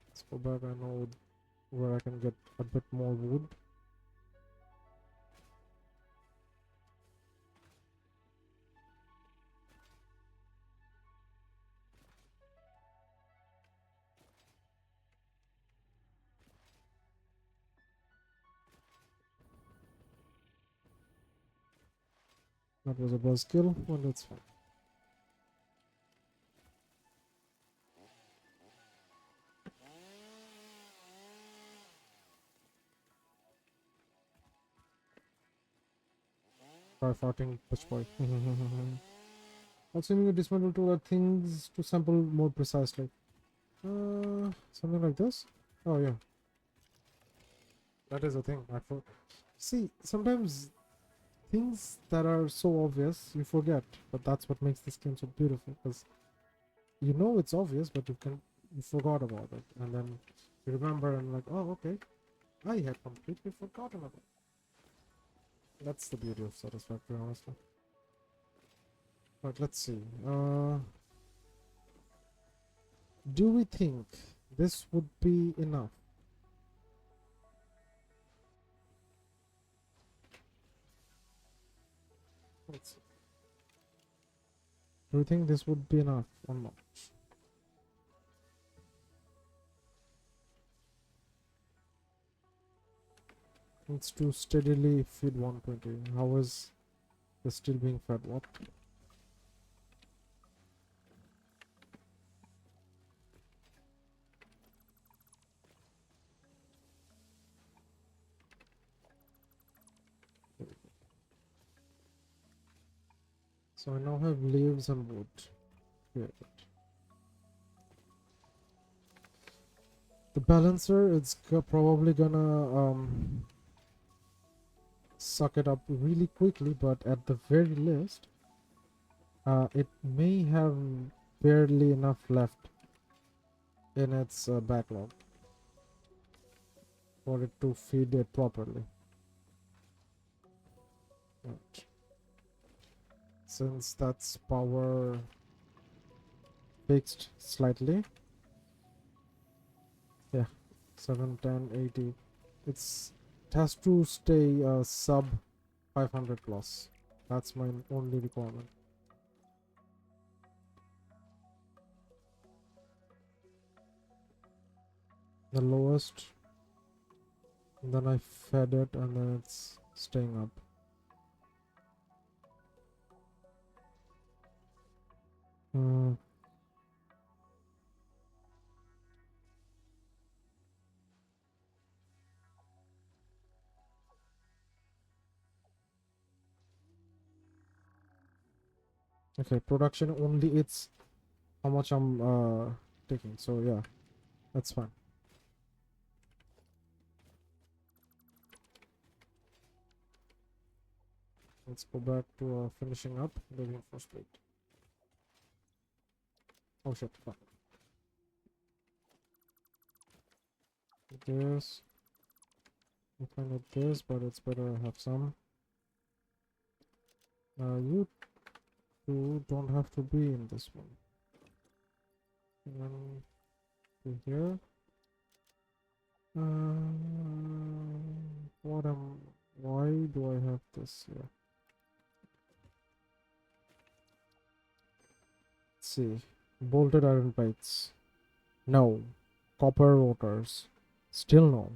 Let's go back. I know where I can get a bit more wood. That was a buzzkill, but that's fine. Try farting, push boy. Also, you dismantle tool are things to sample more precisely. Something like this. Oh yeah, that is a thing. See, sometimes things that are so obvious you forget, but that's what makes this game so beautiful. Because you know it's obvious, but you forgot about it, and then you remember and like, oh okay, I had completely forgotten about it. That's the beauty of Satisfactory, honestly. But let's see. Do we think this would be enough? Let's see. Do you think this would be enough or not? It's to steadily feed 120. How is this still being fed? What? So I now have leaves and wood. Yeah. The balancer, it's probably gonna suck it up really quickly, but at the very least, it may have barely enough left in its backlog for it to feed it properly. Right. Since that's power fixed slightly, yeah, 7, 10, 80. It has to stay sub 500 plus. That's my only requirement. The lowest, and then I fed it, and then it's staying up. Okay, production only, it's how much I'm taking, so yeah, that's fine. Let's go back to finishing up the reinforced plate. Oh shit, fuck. This. I find it this, but it's better I have some. You two don't have to be in this one. One to here. Why do I have this here? Let's see. Bolted iron plates. No. Copper rotors. Still no.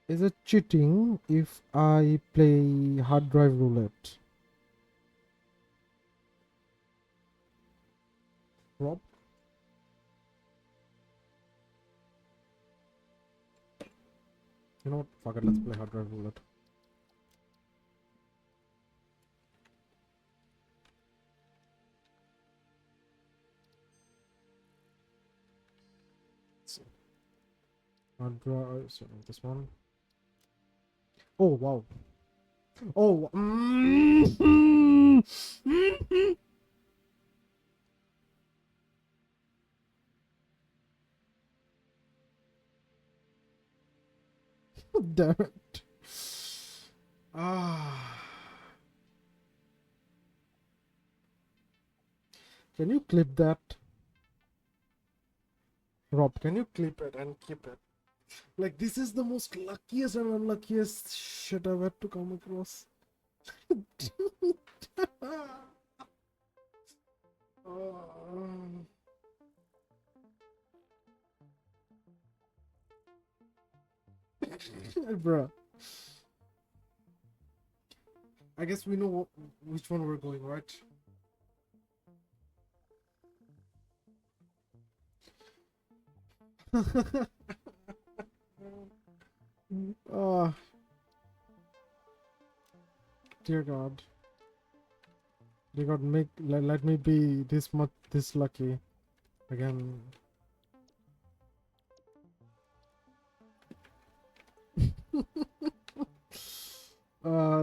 Is it cheating if I play hard drive roulette? Rob? You know what? Fuck it, let's play hard drive roulette. Sorry, this one. Oh wow. Oh. Damn it. Ah. Can you clip that? Rob, can you clip it and keep it? Like, this is the most luckiest and unluckiest shit I've had to come across. Bruh. I guess we know which one we're going, right? Oh, dear God. Dear God, let me be this lucky again.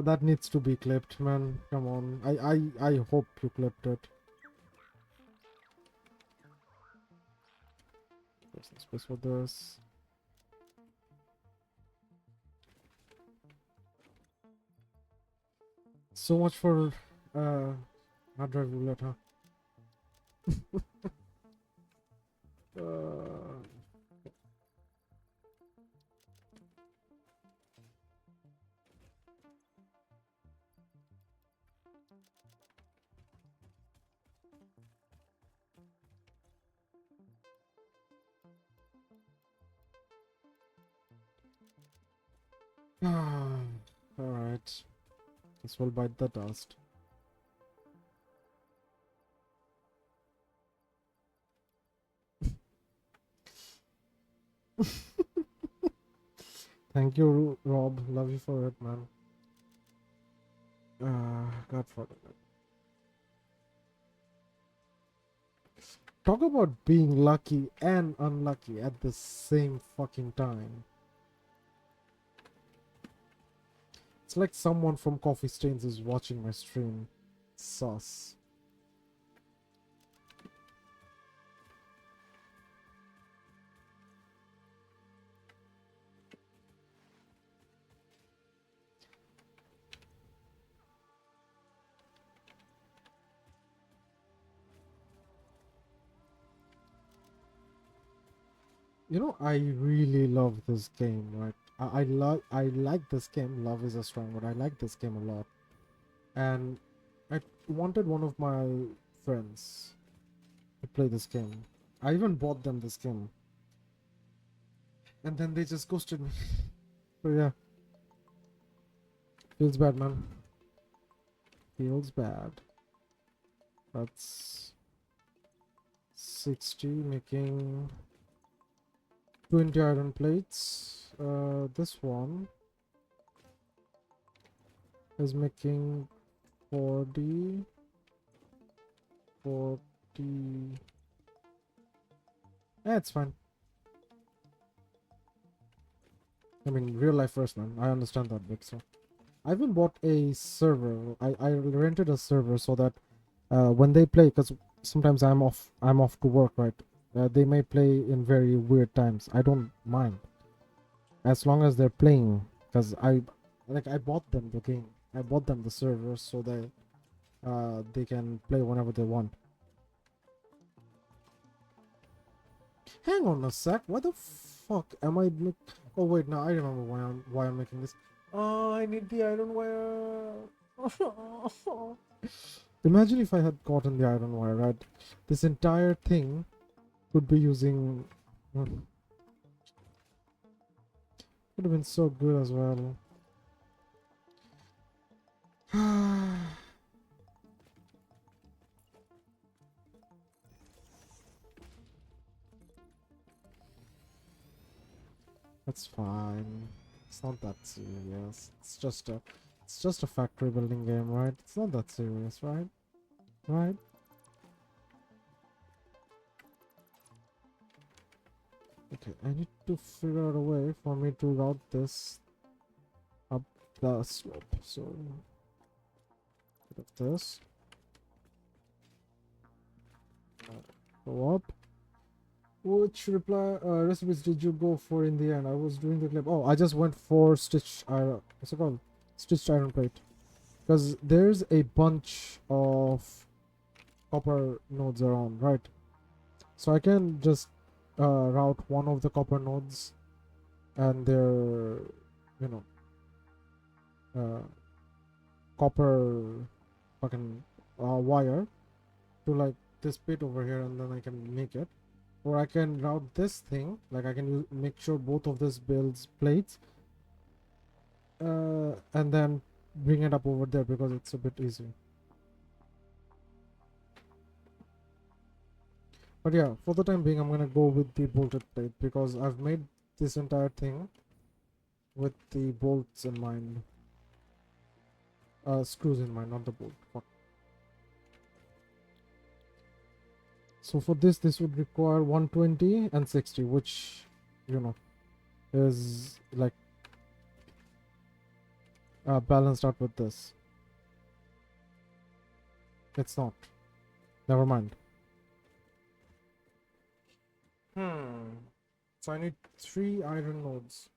That needs to be clipped, man. Come on. I hope you clipped it. There's no space for this. So much for hard drive roulette, huh? Alright. This will bite the dust. Thank you, Rob. Love you for it, man. God forbid it. Talk about being lucky and unlucky at the same fucking time. It's like someone from Coffee Stains is watching my stream. Sus. You know, I really love this game, right? I like this game. Love is a strong word. I like this game a lot. And I wanted one of my friends to play this game. I even bought them this game. And then they just ghosted me. So yeah. Feels bad, man. Feels bad. That's 60, making 20 iron plates. This one is making 40. Yeah, it's fine. I mean, real life first, man. I understand that bit, so. I even bought a server. I rented a server so that when they play, because sometimes I'm off to work, right? They may play in very weird times. I don't mind as long as they're playing, because I bought them the game. I bought them the server so they can play whenever they want. Hang on a sec. Why the fuck am I? Oh wait, no, I remember why I'm making this. Oh, I need the iron wire. Imagine if I had gotten the iron wire, right? This entire thing could be using. Would have been so good as well. That's fine. It's not that serious. It's just a factory building game, right? It's not that serious, right? Right? Okay, I need to figure out a way for me to route this up the slope. So, bit of this. Go up. Which recipes did you go for in the end? I was doing the clip. Oh, I just went for stitched iron. What's it called? Stitched iron plate. Because there's a bunch of copper nodes around, right? So I can just route one of the copper nodes and their, you know, uh, copper fucking wire to like this bit over here, and then I can make it. Or I can route this thing, like I can make sure both of this builds plates, and then bring it up over there because it's a bit easier. But yeah, for the time being, I'm gonna go with the bolted plate because I've made this entire thing with the bolts in mind. Screws in mind, not the bolt. Fuck. So for this would require 120 and 60, which, you know, is like balanced out with this. It's not. Never mind. So I need 3 iron nodes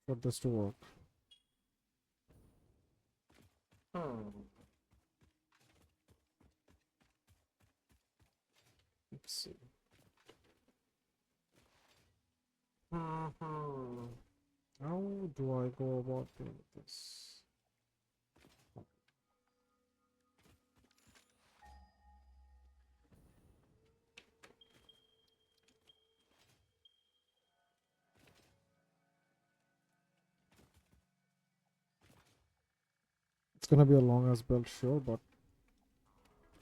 for this to work. Let's see. How do I go about doing this? It's gonna be a long ass build, sure, but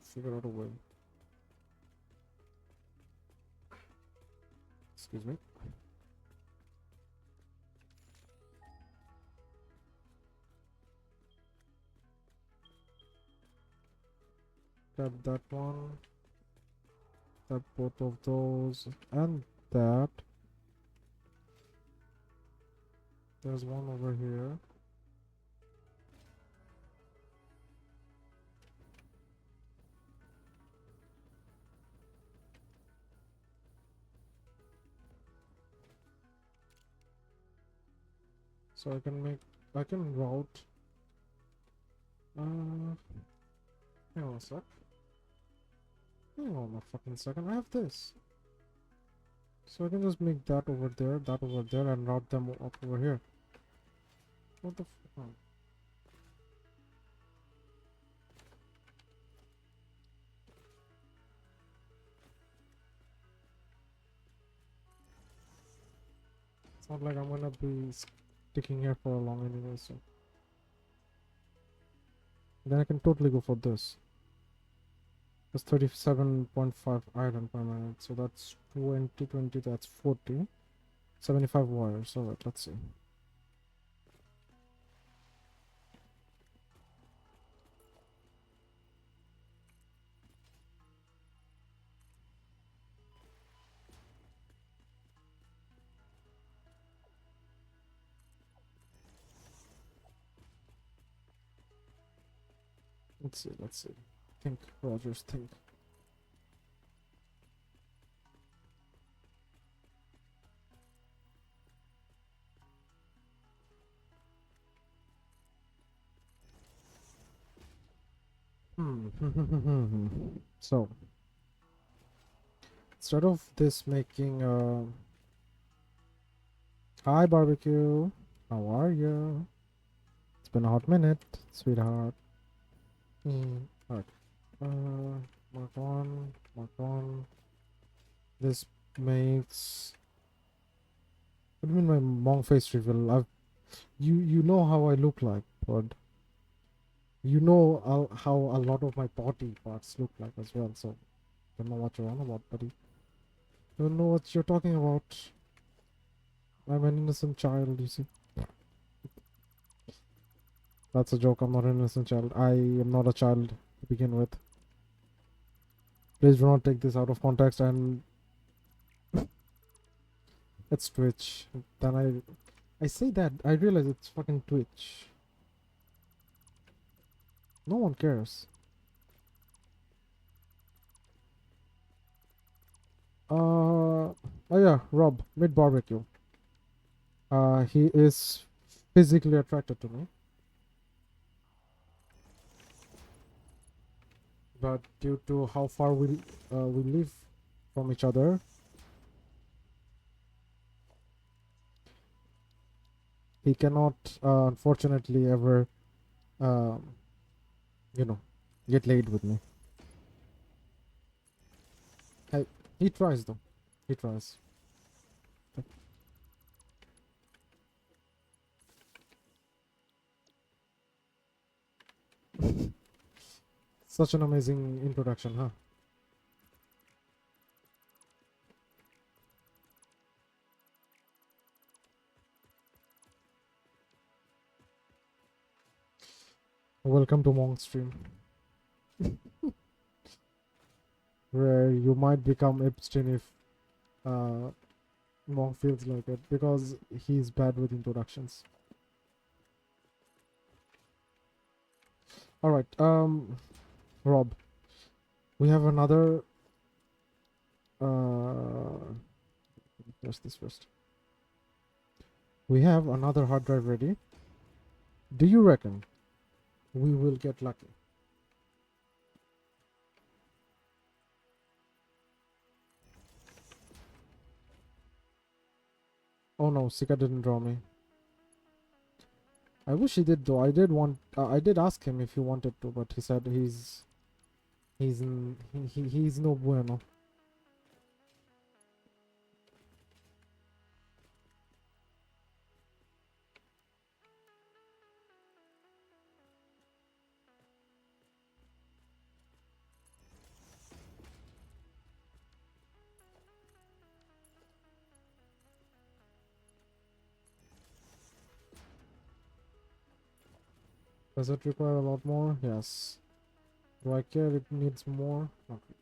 figure out a way. Excuse me. Grab that one. Grab both of those. And that. There's one over here. So I can route. Hang on a sec. Hang on a fucking second. I have this. So I can just make that over there, and route them up over here. What the fuck? It's not like I'm gonna be sticking here for a long anyway, so. Then I can totally go for this. That's 37.5 iron per minute, so that's 20, that's 40. 75 wires, alright, let's see. Let's see. Think, Rogers, think. So, instead of this making hi barbecue, how are you? It's been a hot minute, sweetheart. Alright. Mark one, mark one. This makes. What do you mean my long face reveal? You know how I look like, but you know how a lot of my body parts look like as well. So don't know what you're on about, buddy. Don't know what you're talking about. I'm an innocent child, you see. That's a joke. I'm not an innocent child. I am not a child to begin with. Please do not take this out of context and It's Twitch. Then I say that, I realize it's fucking Twitch. No one cares. Oh yeah, Rob, mid barbecue. He is physically attracted to me, but due to how far we live from each other, he cannot unfortunately ever, um, you know, get laid with me. I, he tries though. He tries. Such an amazing introduction, huh? Welcome to Monk Stream, where you might become Epstein if uh, Monk feels like it, because he's bad with introductions. All right, Rob, we have another. Just this first. We have another hard drive ready. Do you reckon we will get lucky? Oh no, Sika didn't draw me. I wish he did though. I did ask him if he wanted to, but he said he's no bueno. Does it require a lot more? Yes. Do I care? It needs more. Okay.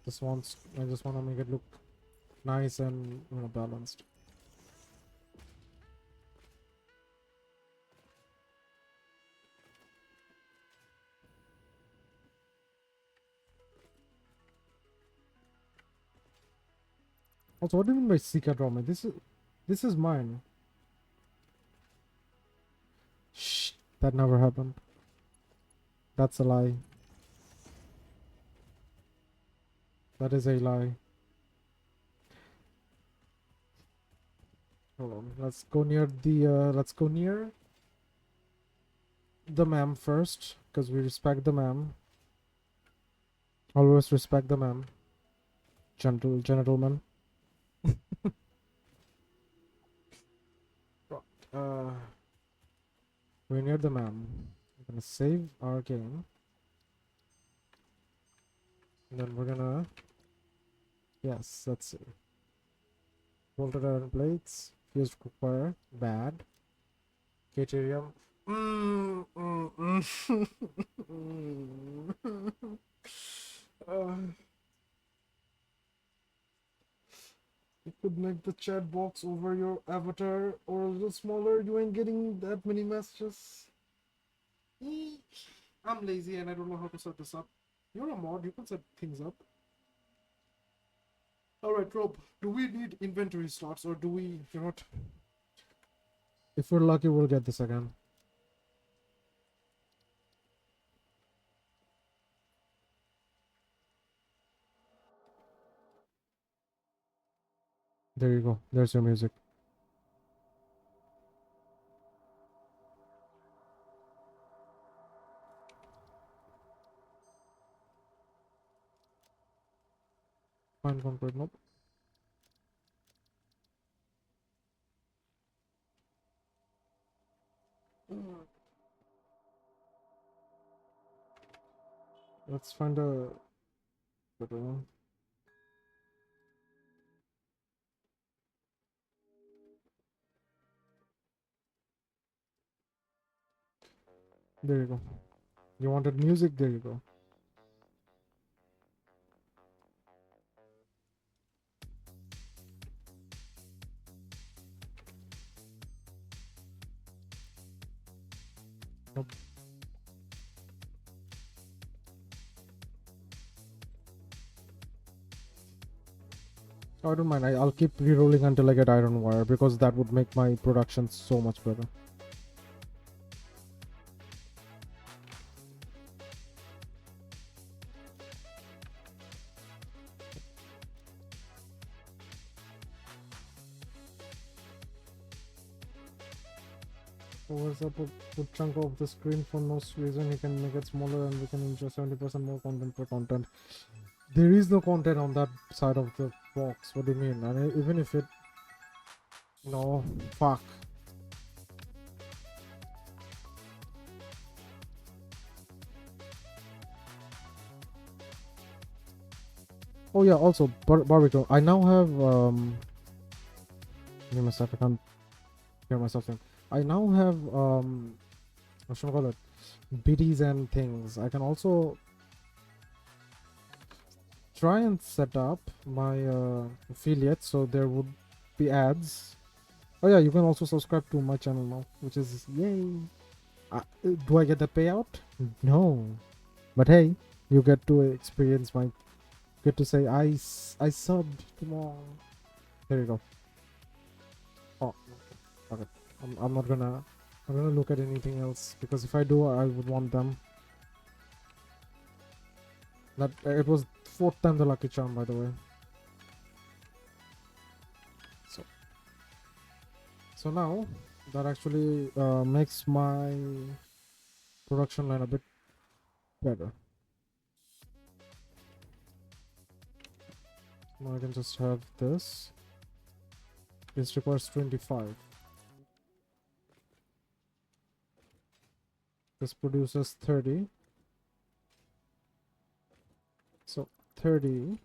I just want to make it look nice and balanced. Also, what do you mean by Sika draw me? This is mine. Shh, that never happened. That's a lie. That is a lie. Hold on. Let's go near the ma'am first, because we respect the ma'am. Always respect the ma'am. Gentleman. Uh, we're near the ma'am. We're gonna save our game. And then we're gonna... Yes, let's see. Bolted iron plates. Fused cookware. Bad. Caterium. You could make the chat box over your avatar or a little smaller. You ain't getting that many messages. I'm lazy and I don't know how to set this up. You're a mod, you can set things up. Alright, Rob, do we need inventory slots or do we, you know what? If we're lucky, we'll get this again. There you go. There's your music. Fine concrete, nope. Let's find a better one. There you go. You wanted music? There you go. Nope. I don't mind. I'll keep re-rolling until I get iron wire because that would make my production so much better. What's up with chunk of the screen for no reason? You can make it smaller and we can enjoy 70% more content per content. There is no content on that side of the box. What do you mean? And even if it... No. Fuck. Oh yeah, also, barbecue. I now have... Give me a sec, I can't hear myself saying. I now have... What should I call it? Biddies and things. I can also... try and set up my affiliate so there would be ads. Oh yeah, you can also subscribe to my channel now, which is yay. Do I get the payout? No, but hey, you get to experience my, get to say I subbed tomorrow. There you go. Oh, okay. I'm not gonna look at anything else because if I do, I would want them. That it was 4th time the lucky charm, by the way. So now that actually makes my production line a bit better. Now I can just have this. This requires 25. This produces 30. So 30,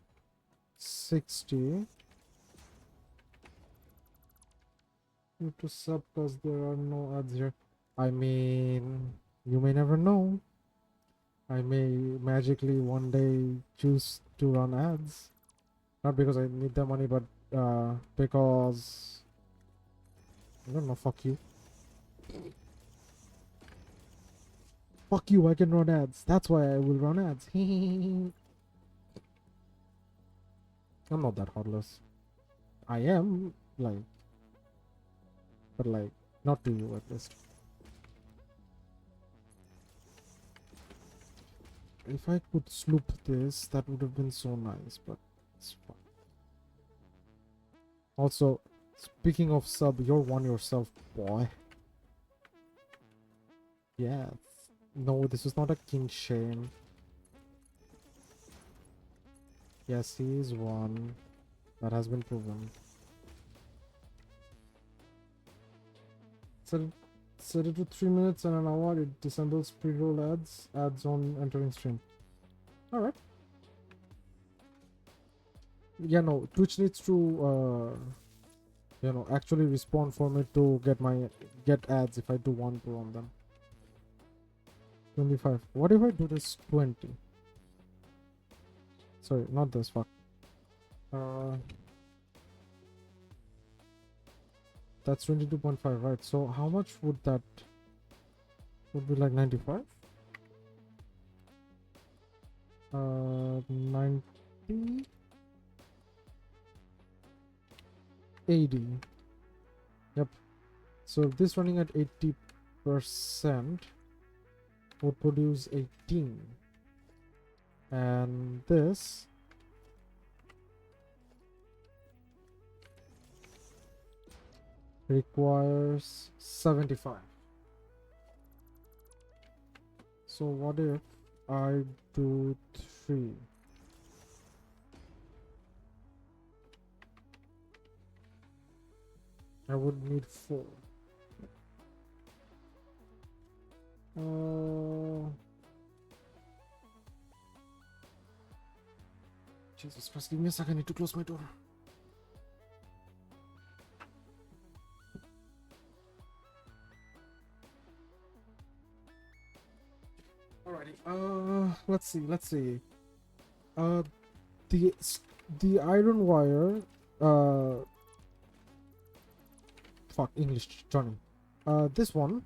60. You to sub because there are no ads here. I mean, you may never know. I may magically one day choose to run ads. Not because I need the money, but because... I don't know, fuck you. Fuck you, I can run ads. That's why I will run ads. I'm not that heartless. I am, like... But like, not to you at least. If I could sloop this, that would have been so nice, but it's fine. Also, speaking of sub, you're one yourself, boy. Yes. No, this is not a king shame. Yes, he is one. That has been proven. Set it to 3 minutes and an hour. It disassembles pre-roll ads on entering stream. Alright. Yeah, no, Twitch needs to you know, actually respond for me to get ads if I do want to on them. 25. What if I do this 20? Sorry, not this, fuck. That's 22.5, right? So how much would that... would be like 95? 90? 80. Yep. So this running at 80% would produce 18. And this requires 75. So what if I do 3? I would need 4. Jesus Christ, give me a second, I need to close my door. Alrighty, let's see. The iron wire, fuck, English, Johnny. This one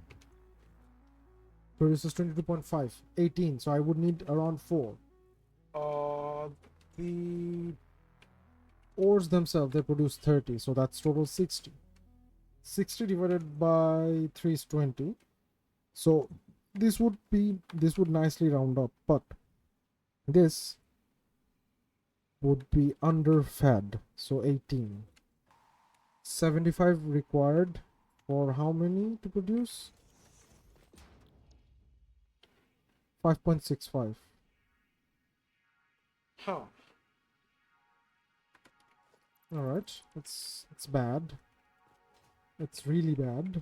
produces 22.5, 18. So I would need around 4. The ores themselves, they produce 30, so that's total 60. 60 divided by 3 is 20. So this would nicely round up, but this would be underfed. So 18. 75 required for how many to produce? 5.65. Huh. Alright, it's bad. It's really bad.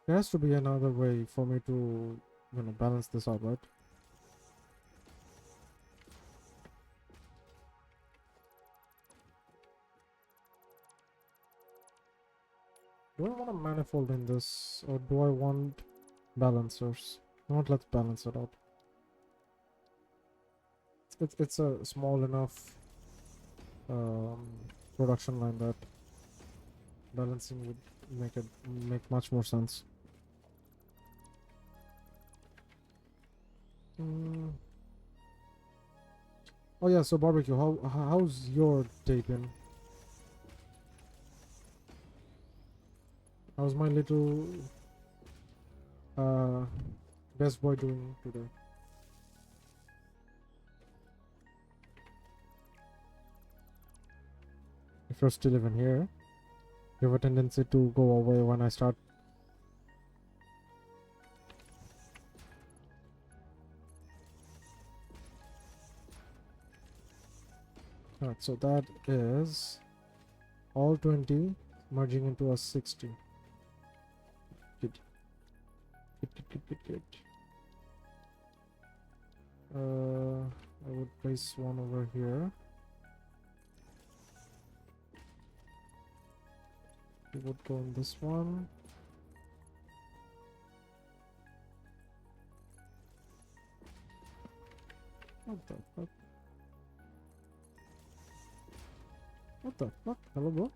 There has to be another way for me to, balance this out, right? Do I want a manifold in this, or do I want balancers? You know what, let's balance it out. It's a small enough production line that balancing would make much more sense. Oh yeah, so barbecue, how's your day been? How's my little best boy doing today? If you're still even here, you have a tendency to go away when I start. Alright, so that is all 20 merging into a 60. Good. Good. I would place one over here. We would go in this one. What the fuck? What the fuck? Hello, bro?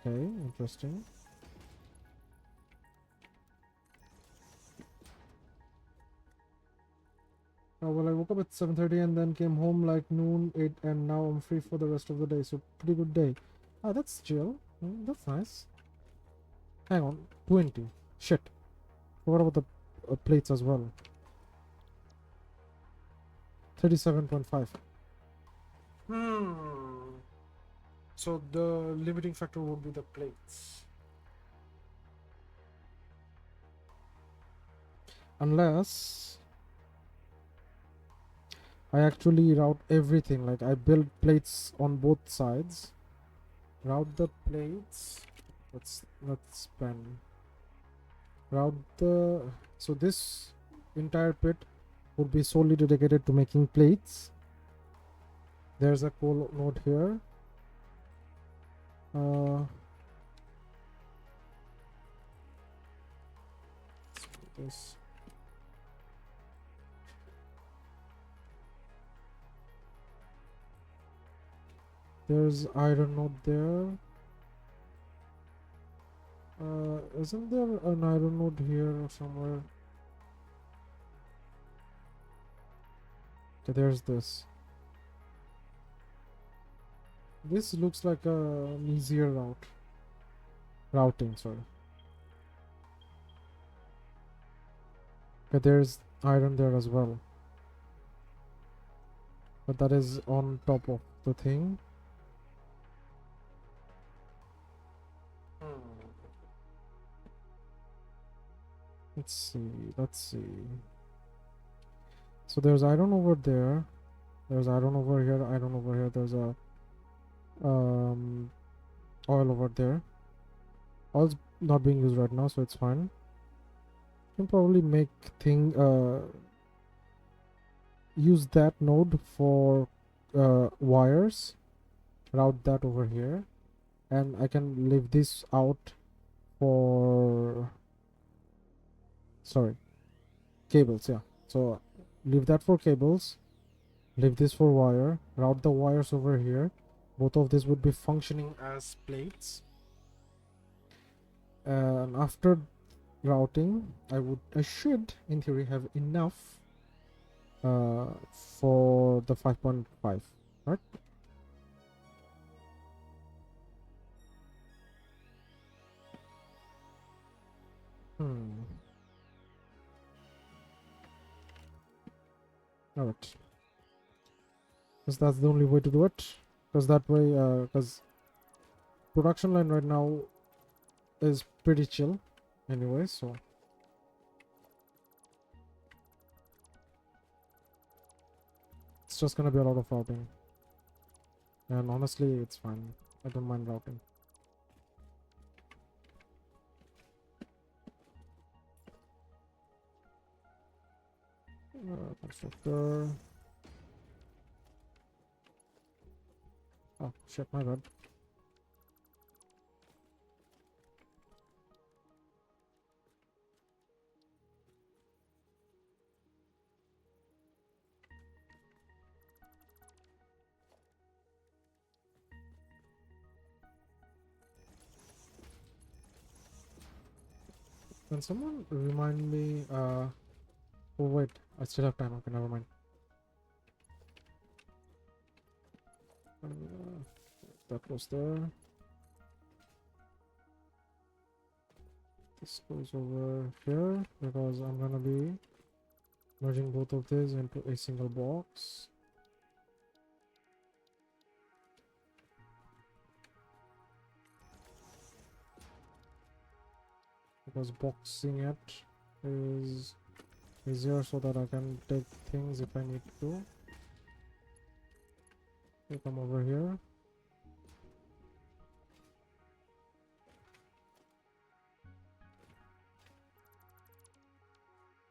Okay, interesting. Oh, well, I woke up at 7:30 and then came home like noon, 8, and now I'm free for the rest of the day. So, pretty good day. Ah, that's chill. That's nice. Hang on, 20. Shit. What about the plates as well? 37.5. So the limiting factor would be the plates. Unless I actually route everything, like I build plates on both sides. Route the plates. Let's spend. Route the... So this entire pit would be solely dedicated to making plates. There's a coal node here. This. There's iron node there. Isn't there an iron node here or somewhere? Okay, there's this. This looks like an easier routing, sorry. Okay, there's iron there as well. But that is on top of the thing. Let's see. So there's iron over there. There's iron over here, iron over here. There's a oil over there. Oil's not being used right now, so it's fine. Can probably make use that node for wires. Route that over here, and I can leave this out for... Sorry. cables, yeah. So leave that for cables, leave this for wire, route the wires over here. Both of these would be functioning as plates, and after routing I should in theory have enough for the 5.5, right? Hmm. All right, because that's the only way to do it, because that way, because production line right now is pretty chill anyway, so it's just gonna be a lot of routing, and honestly it's fine. I don't mind routing. Constructor. Oh shit, my bad. Can someone remind me? Oh wait, I still have time. Okay, never mind. That was there. This goes over here because I'm gonna be merging both of these into a single box. Because boxing it is easier so that I can take things if I need to. Okay, come over here.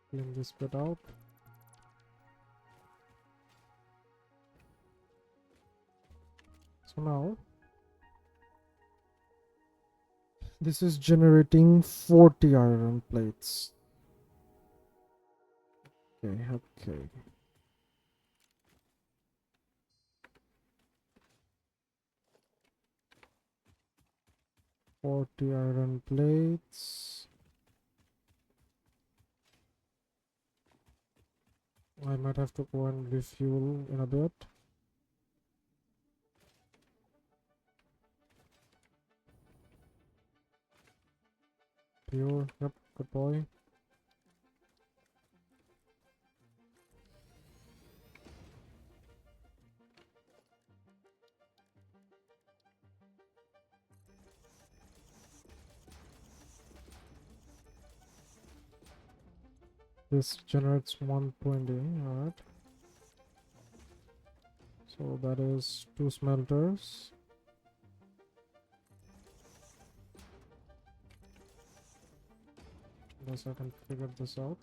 Clean this bit out. So now this is generating 40 iron plates. Okay, okay. Forty iron plates. I might have to go and refuel in a bit. Pure, yep, good boy. This generates 120, alright. So that is 2 smelters. Guess I can figure this out.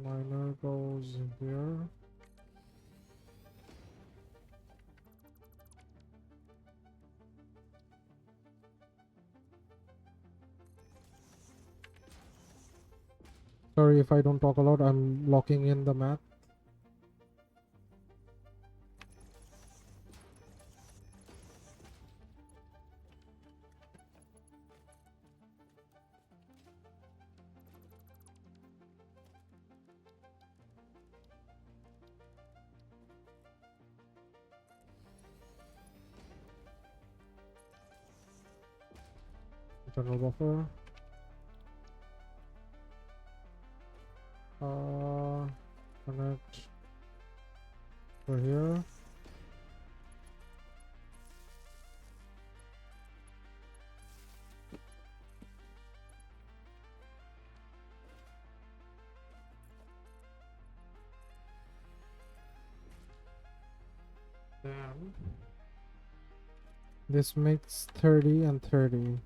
Miner goes here. Sorry if I don't talk a lot, I'm locking in the math. General buffer. Connect over here. Then this makes 30 and 30.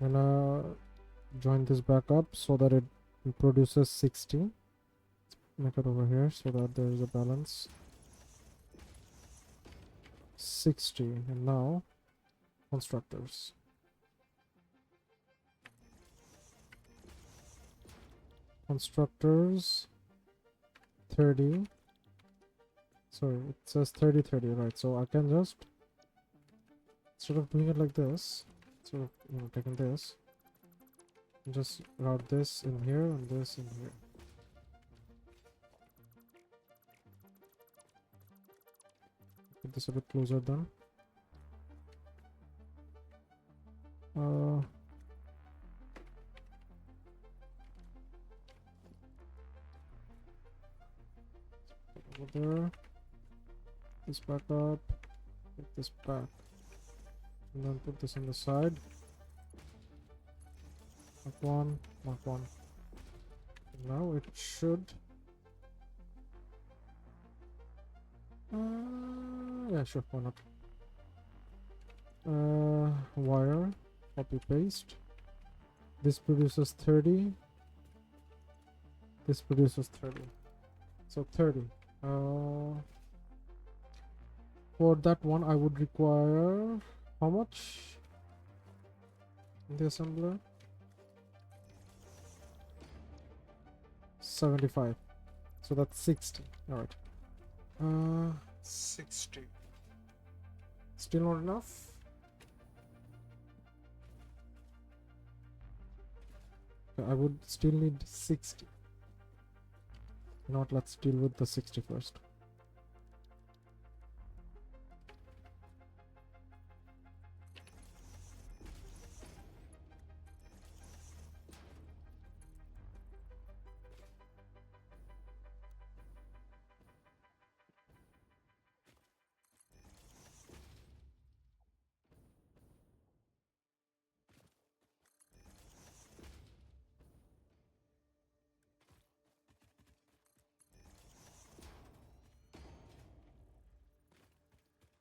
I'm gonna join this back up so that it produces 60. Make it over here so that there is a balance. 60, and now constructors. Constructors 30. Sorry, it says 30 30, right? So I can just, instead of doing it like this, sort of, you know, taking this, just route this in here and this in here. Put this a bit closer then. Over there. This back up. Put this back. And then put this on the side. Mark one. Mark one. Now it should. Yeah, sure. Why not? Wire. Copy paste. This produces 30. This produces 30. So 30. For that one, I would require how much in the assembler? 75. So that's 60. All right. 60. Still not enough. I would still need 60. Not, let's deal with the 60 first.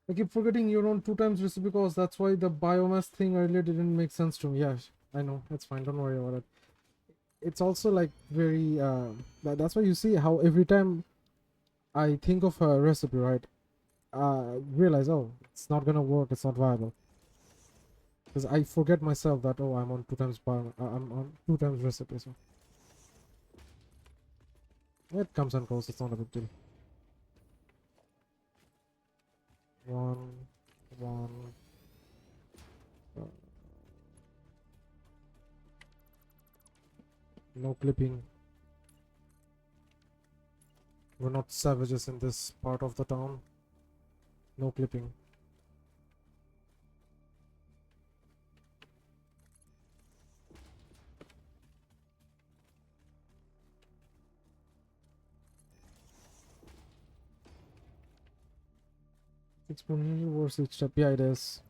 I keep forgetting you're on 2 times recipe because that's why the biomass thing earlier didn't make sense to me. Yeah, I know. That's fine. Don't worry about it. It's also like very, that's why you see how every time I think of a recipe, right, realize, oh, it's not gonna work. It's not viable. Because I forget myself that, oh, I'm on 2 times I'm on 2 times recipe. So it comes and goes. It's not a big deal. One. No clipping. We're not savages in this part of the town. No clipping. Exponentially worse each step. Yeah, it is.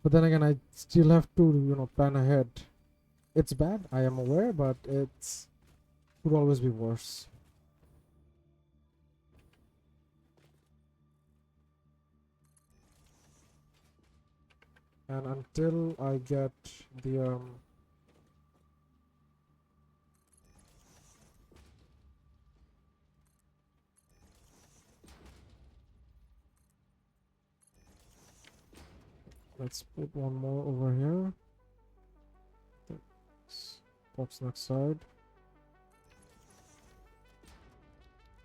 But then again, I still have to, you know, plan ahead. It's bad, I am aware, but it's could always be worse. And until I get the let's put one more over here. Box next side.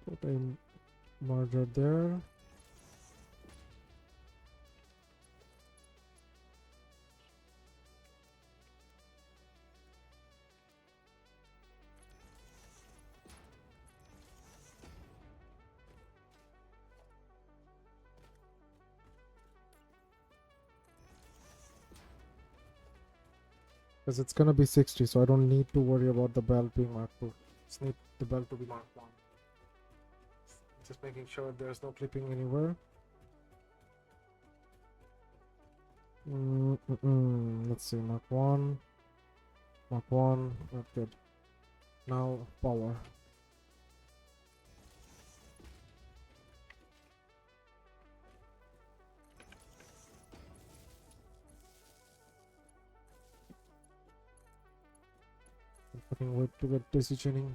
Put a merger there. Because it's gonna be 60, so I don't need to worry about the belt being marked 2. Just need the belt to be marked 1. Just making sure there's no clipping anywhere. Let's see, mark 1. Mark 1. That's good. Now, power. I'm fucking wait to get daisy chaining.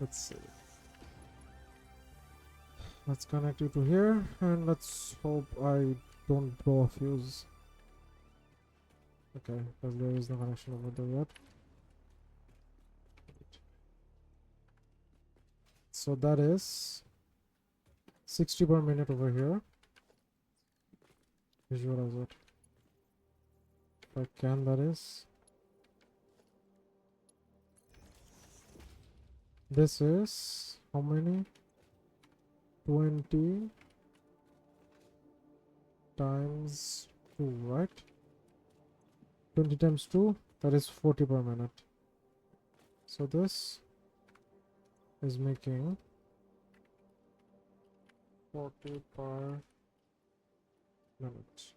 Let's see. Let's connect you to here, and let's hope I don't blow a fuse. Okay, because there is no connection over there yet. So that is 60 per minute over here. Visualize it. If I can, that is. This is how many? 20 times 2, right? 20 times 2, that is 40 per minute. So this is making 40 per minute.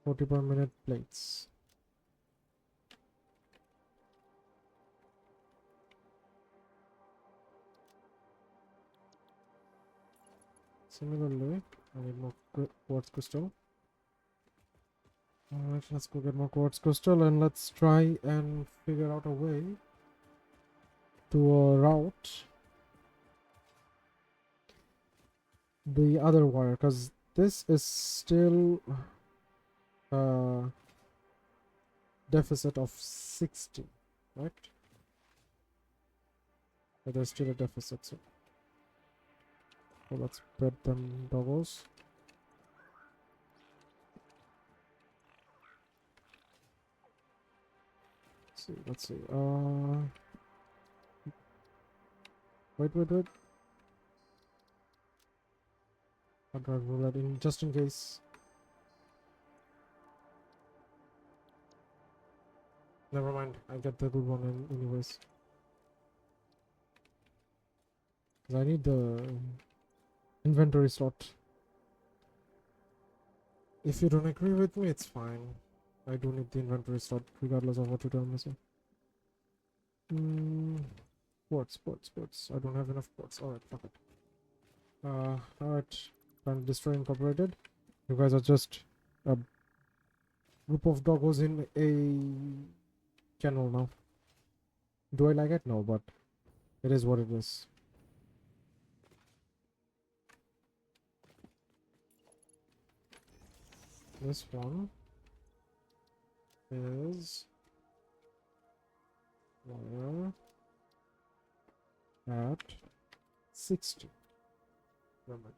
Forty per minute plates. Similarly, I need more quartz crystal. Alright, let's go get more quartz crystal and let's try and figure out a way to route the other wire, because this is still deficit of 60, right? But there's still a deficit, so let's bet them doggos. Let's see. Wait. I'll try to roll that in just in case. Never mind. I get the good one anyways. Because I need the inventory slot. If you don't agree with me, it's fine. I do need the inventory slot regardless of what you tell me. So. Sports. I don't have enough sports. Alright, fuck it. Alright. Trying to destroy Incorporated. You guys are just a group of doggos in a kennel now. Do I like it? No, but it is what it is. This one is wire at 60 per minute.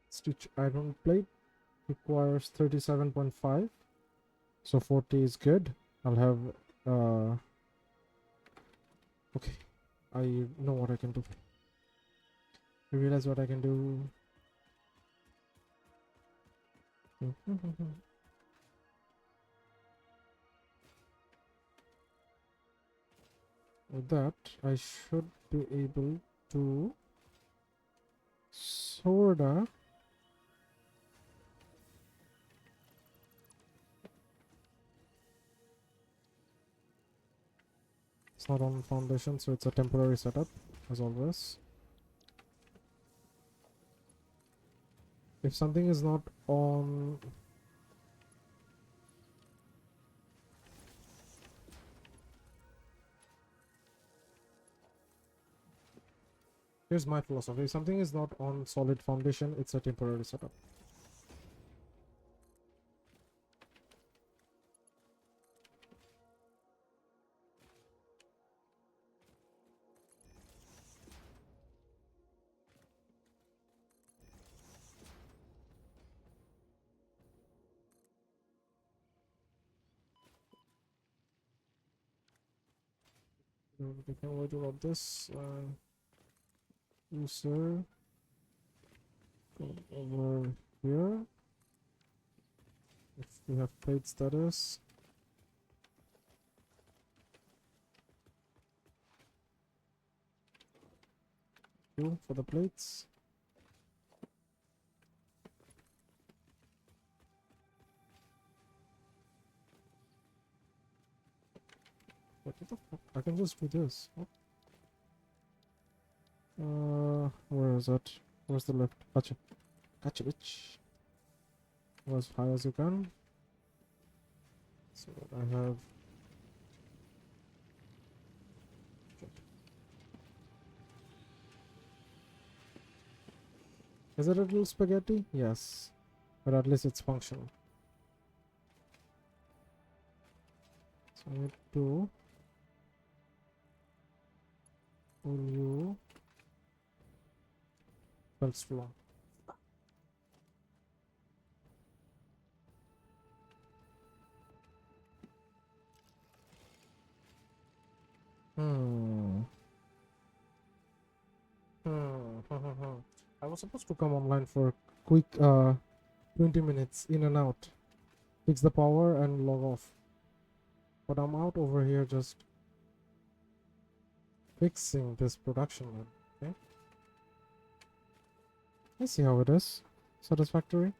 Stitch iron plate requires 37.5, so 40 is good. I'll have okay, I know what I can do. I realize what I can do. With that, I should be able to sorta it's not on foundation, so it's a temporary setup as always. If something is not on here's my philosophy. If something is not on solid foundation, it's a temporary setup. We can wait about this. User over here. If we have plate status. For the plates. What the fuck? I can just do this. What? Where is it? Where's the lift? Gotcha. Gotcha, bitch. Go as high as you can. So that I have. Is it a little spaghetti? Yes. But at least it's functional. So I need to pull you felt strong. Hmm. I was supposed to come online for a quick 20 minutes in and out. Fix the power and log off. But I'm out over here just fixing this production line. Okay. I see how it is. Satisfactory.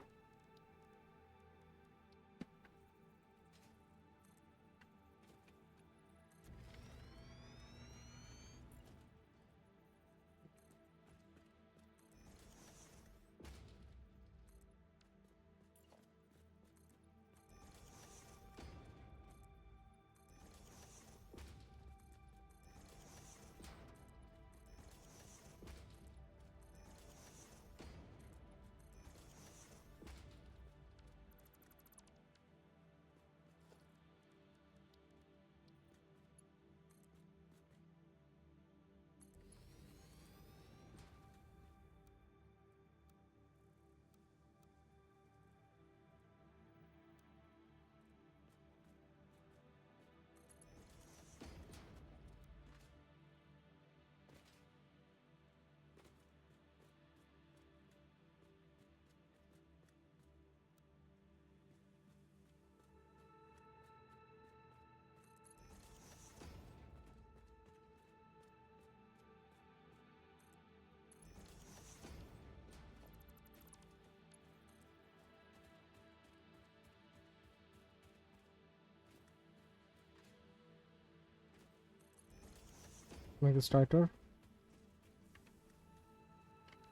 Make this tighter.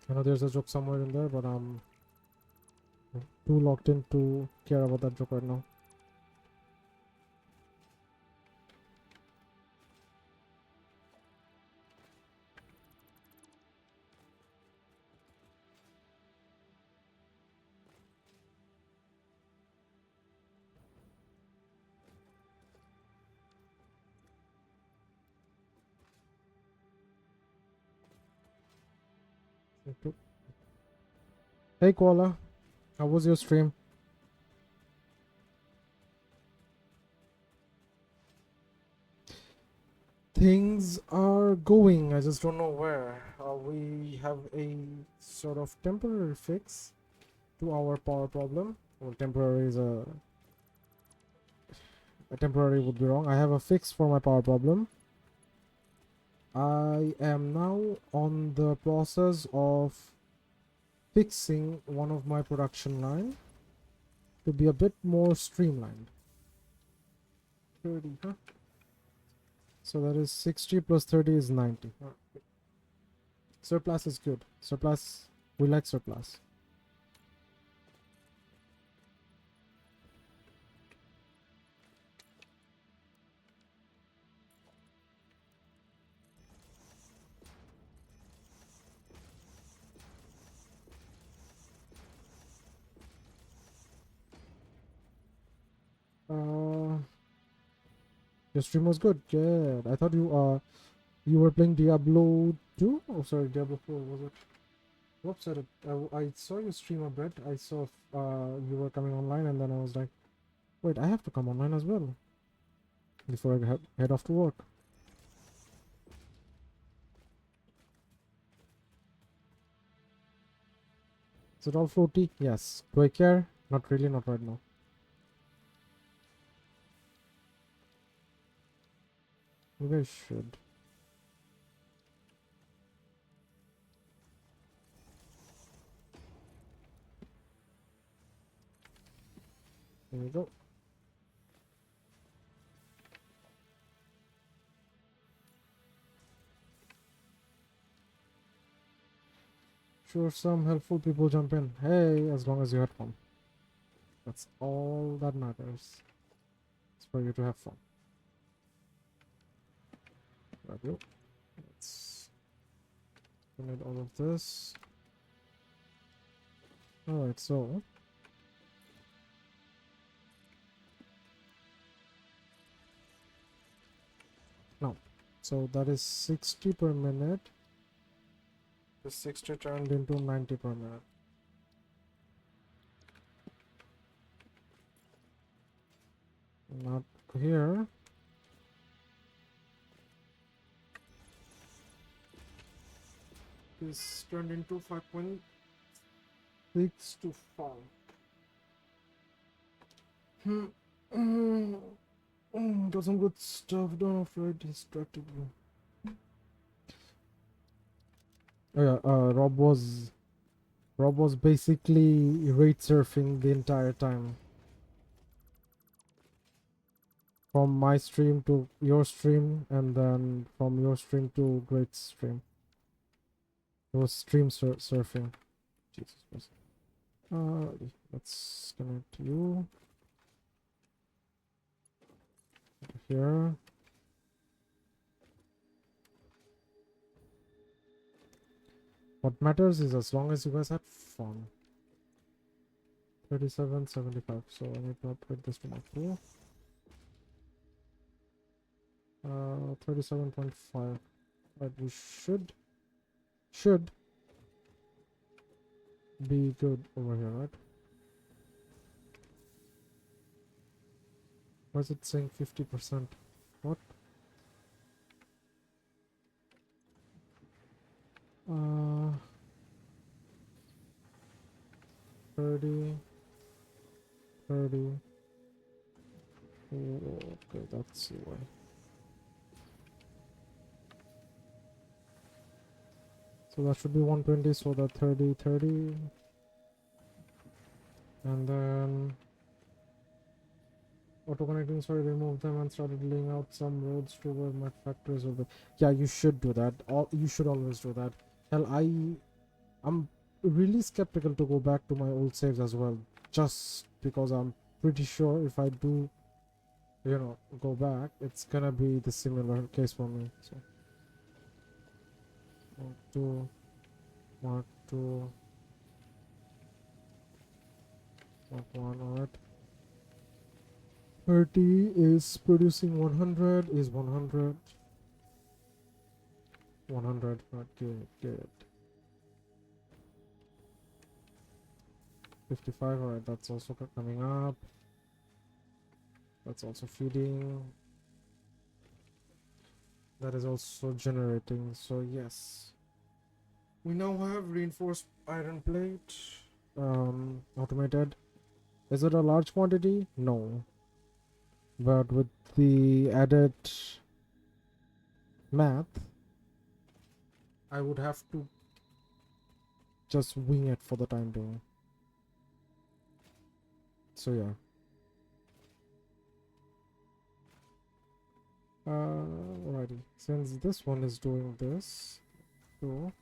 I know there's a joke somewhere in there, but I'm too locked in to care about that joke right now. Hey Koala, how was your stream? Things are going, I just don't know where. We have a sort of temporary fix to our power problem. Well, temporary is a temporary would be wrong. I have a fix for my power problem. I am now on the process of fixing one of my production line to be a bit more streamlined. 30, huh? So that is 60 plus 30 is 90. Surplus is good. Surplus, we like surplus. Your stream was good. Good. I thought you were playing Diablo 2? Oh, sorry, Diablo 4 was it? Whoops, I saw you stream a bit. I saw you were coming online, and then I was like, wait, I have to come online as well before I head off to work. Is it all floaty? Yes. Do I care? Not really, not right now. Maybe I should. There we go. Sure, some helpful people jump in. Hey, as long as you had fun. That's all that matters. It's for you to have fun. Grab you. Let's donate all of this. Alright, so now, so that is 60 per minute. The 60 turned into 90 per minute. Not here. This turned into 5.6 to 5. Got some good stuff done after I distracted you. Oh yeah, Rob was basically rate surfing the entire time. From my stream to your stream, and then from your stream to Great's stream. It was stream surfing. Jesus Christ. Let's connect you. Here. What matters is as long as you guys had fun. 37.75. So I need to upgrade this to my pool. 37.5. But we should be good over here, right? Why is it saying 50%? What? 30. Oh, okay, that's the way. So that should be 120, so that 30. And then auto connecting, sorry, remove them and started laying out some roads to where my factories will be. Yeah, you should do that. You should always do that. Hell, I'm really skeptical to go back to my old saves as well, just because I'm pretty sure if I do, you know, go back, it's gonna be the similar case for me. So Mark 2, Mark 1, alright. 30 is producing 100, is 100. 100, not good. 55, alright, that's also coming up. That's also feeding. That is also generating, so yes. We now have reinforced iron plate, automated. Is it a large quantity? No. But with the added math, I would have to just wing it for the time being. So yeah. Alrighty. Since this one is doing this, so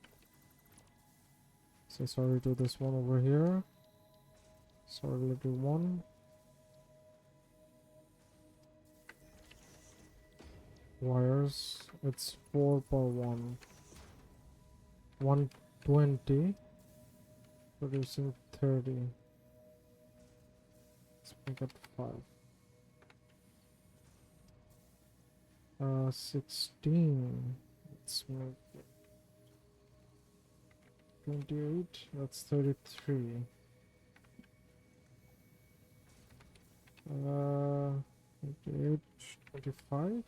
say sorry to this one over here. Sorry, little one. Wires. It's 4 per 1. 120. Producing 30. Let's make it 5. 16. Let's make it 28. That's 33. 28, 25.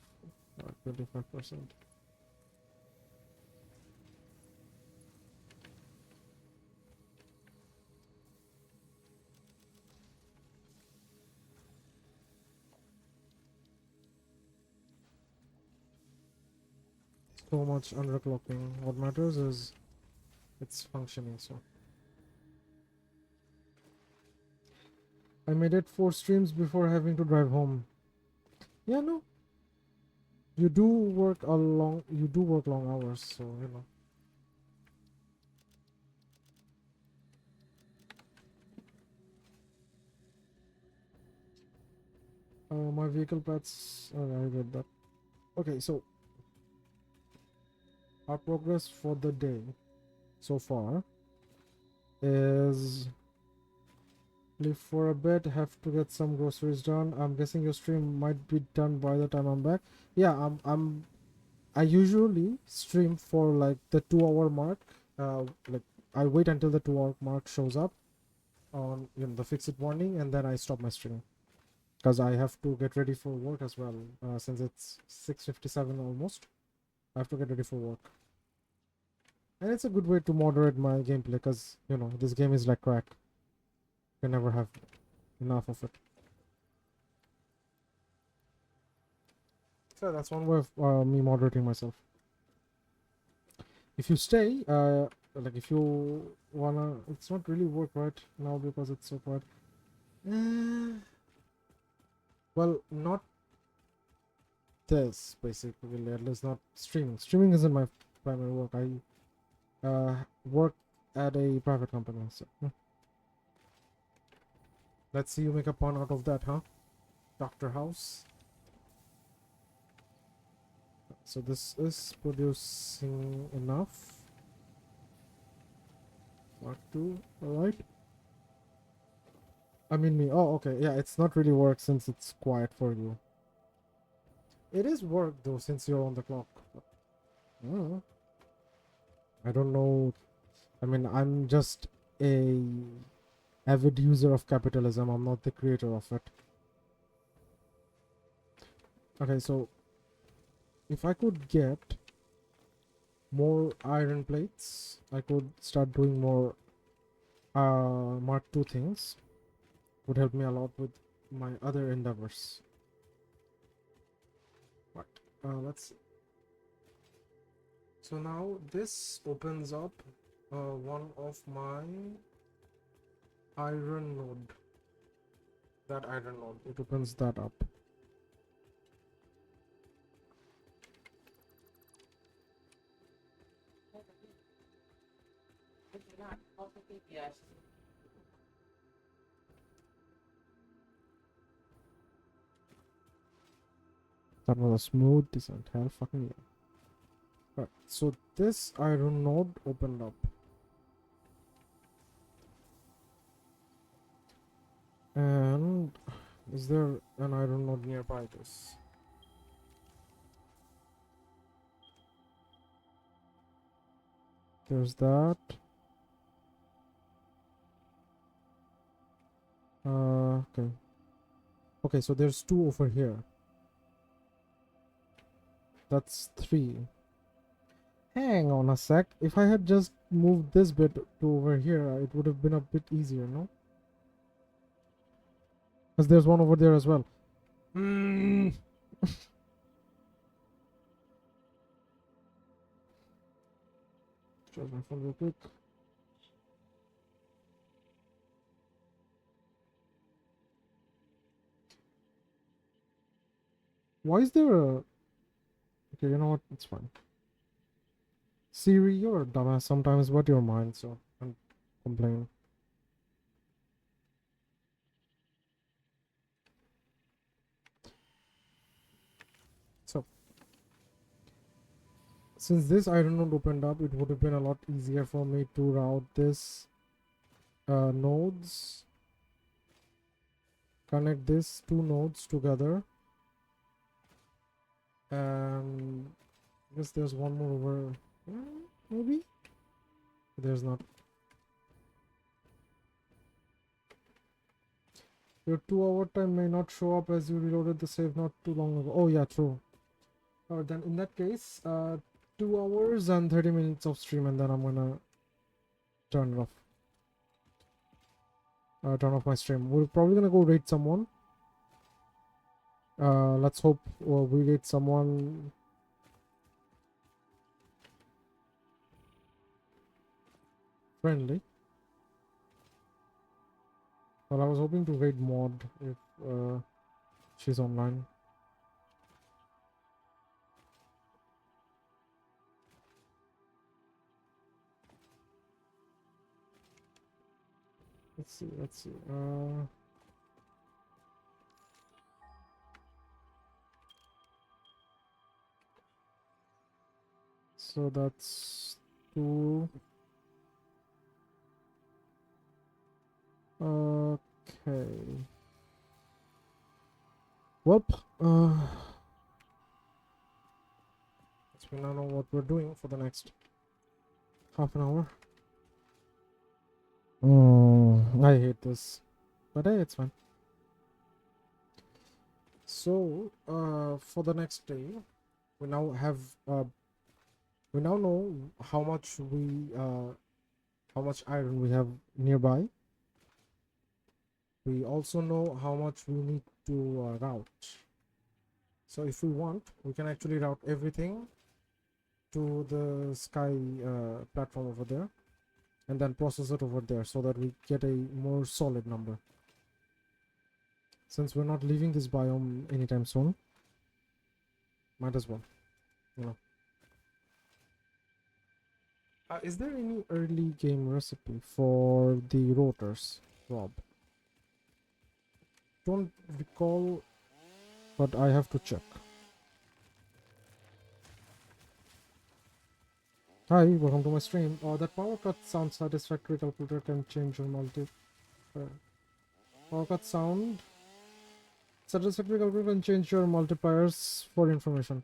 25%. So much underclocking. What matters is it's functioning. So I made it 4 streams before having to drive home. Yeah, no. You do work long hours, so you know. My vehicle pets. I get that. Okay, so our progress for the day so far is live for a bit, have to get some groceries done. I'm guessing your stream might be done by the time I'm back. Yeah, I usually stream for like the 2 hour mark. Like I wait until the 2 hour mark shows up on the fix it warning, and then I stop my stream because I have to get ready for work as well. Since it's 6:57 almost, I have to get ready for work, and it's a good way to moderate my gameplay because this game is like crack. You can never have enough of it. So that's one way of me moderating myself. If you stay, like if you wanna, it's not really work right now because it's so quiet. Well, not this basically. At least not streaming. Streaming isn't my primary work. I work at a private company. So let's see you make a pun out of that, huh? Doctor House. So this is producing enough. Mark 2, alright. I mean me. Oh, okay. Yeah, it's not really work since it's quiet for you. It is work though since you're on the clock. I don't know. I mean, I'm just a avid user of capitalism. I'm not the creator of it. Okay, so if I could get more iron plates, I could start doing more Mark II things. Would help me a lot with my other endeavors. Right. Let's see. So now this opens up one of my iron node. That iron node. It opens that up. That was a smooth descent. Hell fucking yeah. Right. So this iron node opened up. And is there an iron node nearby this? There's that. Okay. Okay, so there's 2 over here. That's 3. Hang on a sec. If I had just moved this bit to over here, it would have been a bit easier, no? Because there's one over there as well. Charge my phone real quick. Why is there a... Okay, you know what? It's fine. Siri, you're a dumbass sometimes, but you're mine, so I'm complaining. So, since this iron node opened up, it would have been a lot easier for me to route this nodes. Connect these 2 nodes together. And I guess there's one more over here, maybe? There's not. Your 2 hour time may not show up as you reloaded the save not too long ago. Oh yeah, true. Then in that case, 2 hours and 30 minutes of stream, and then I'm gonna turn it off. Turn off my stream. We're probably gonna go raid someone. Let's hope we raid someone friendly. Well, I was hoping to raid Mod if she's online. Let's see. So that's 2. Okay. Well, we now know what we're doing for the next half an hour. I hate this, but hey, it's fine. So, for the next day, we now have we now know how much iron we have nearby. We also know how much we need to route. So if we want, we can actually route everything to the sky platform over there, and then process it over there so that we get a more solid number. Since we're not leaving this biome anytime soon, might as well, you know. Is there any early game recipe for the rotors, Rob? Don't recall, but I have to check. Hi, welcome to my stream. That power cut sound satisfactory calculator can change your multi. Power cut sound satisfactory calculator can change your multipliers for information.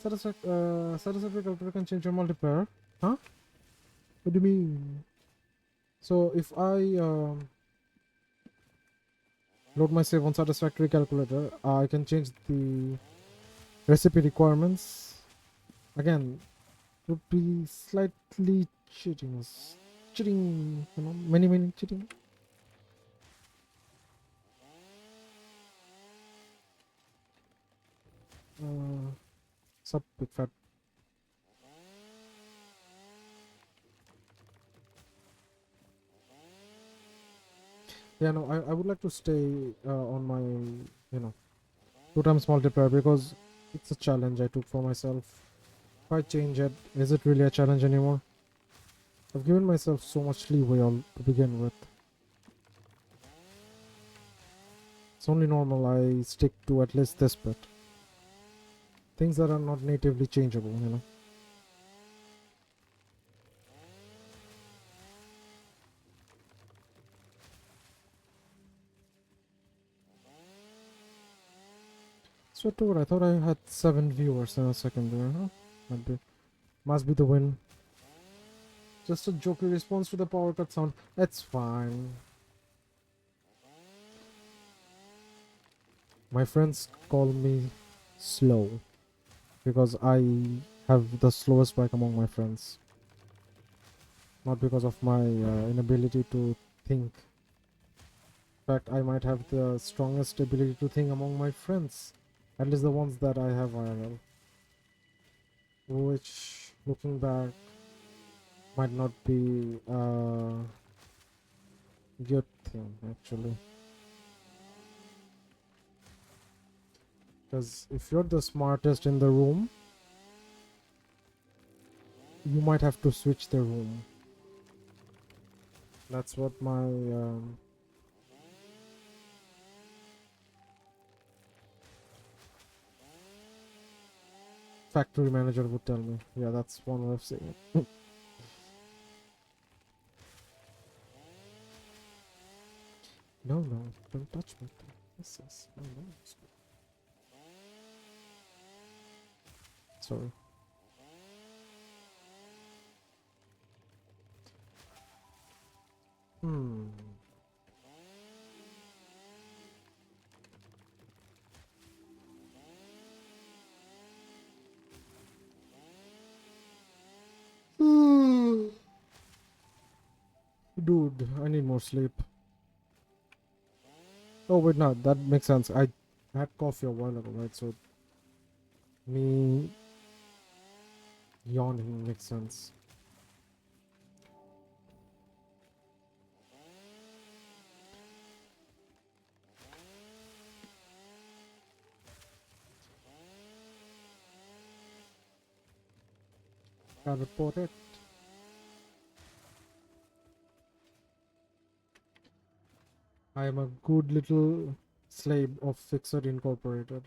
Satisfactory calculator can change your multiplier. Huh? What do you mean? So if I load my save on satisfactory calculator, I can change the recipe requirements. Again, would be slightly cheating, you know, many cheating. Sup, big fat. Yeah, no, I would like to stay on my, 2 times multiplier, because it's a challenge I took for myself. If I change it, is it really a challenge anymore? I've given myself so much leeway to begin with. It's only normal I stick to at least this bit. Things that are not natively changeable, you know. So I thought I had 7 viewers in a second there, huh? Must be the win. Just a jokey response to the power cut sound. That's fine. My friends call me slow because I have the slowest bike among my friends. Not because of my inability to think. In fact, I might have the strongest ability to think among my friends. At least the ones that I have IRL. Which, looking back, might not be a good thing, actually. Because if you're the smartest in the room, you might have to switch the room. That's what my factory manager would tell me. Yeah, that's one way of saying it. No, don't touch me. This is no. Sorry. Dude, I need more sleep. Oh wait, no, that makes sense. I had coffee a while ago, right? So me yawning makes sense. Gotta report it. I am a good little slave of Fixer Incorporated.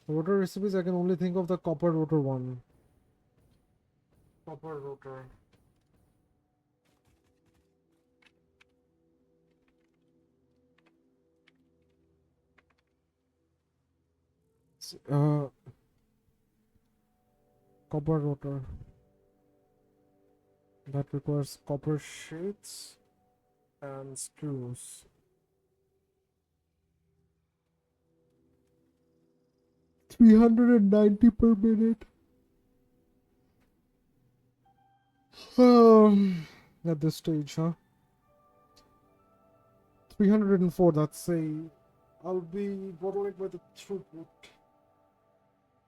Rotor recipes, I can only think of the copper rotor one. Copper rotor. Uh, Copper rotor. That requires copper sheets and screws. 390 per minute. At this stage, huh? 304, that's a... I'll be bottlenecked by the throughput.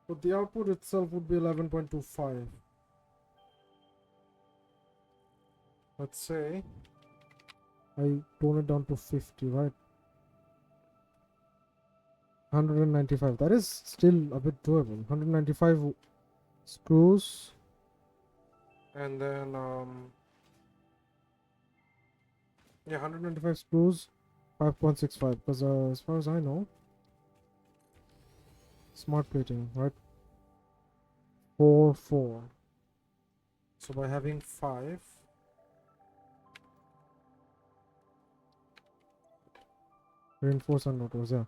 But the output itself would be 11.25. Let's say I tone it down to 50, right? 195. That is still a bit doable. 195 screws. And then, yeah, 195 screws, 5.65. Because as far as I know, smart plating, right? 4. So by having 5, reinforce and motors, yeah.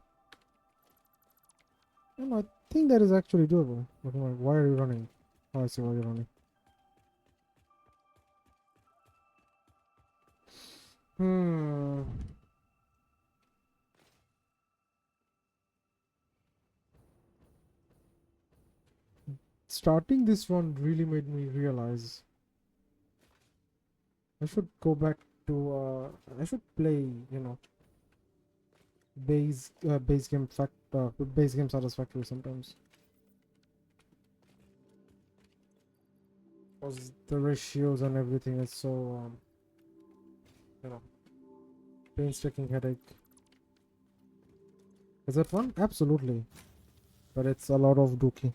And I think that is actually doable. But why are you running? Oh, I see why you're running. Starting this one really made me realize I should go back to I should play, base game base game Satisfactory sometimes. Because the ratios and everything is so painstaking headache. Is that fun? Absolutely. But it's a lot of dookie.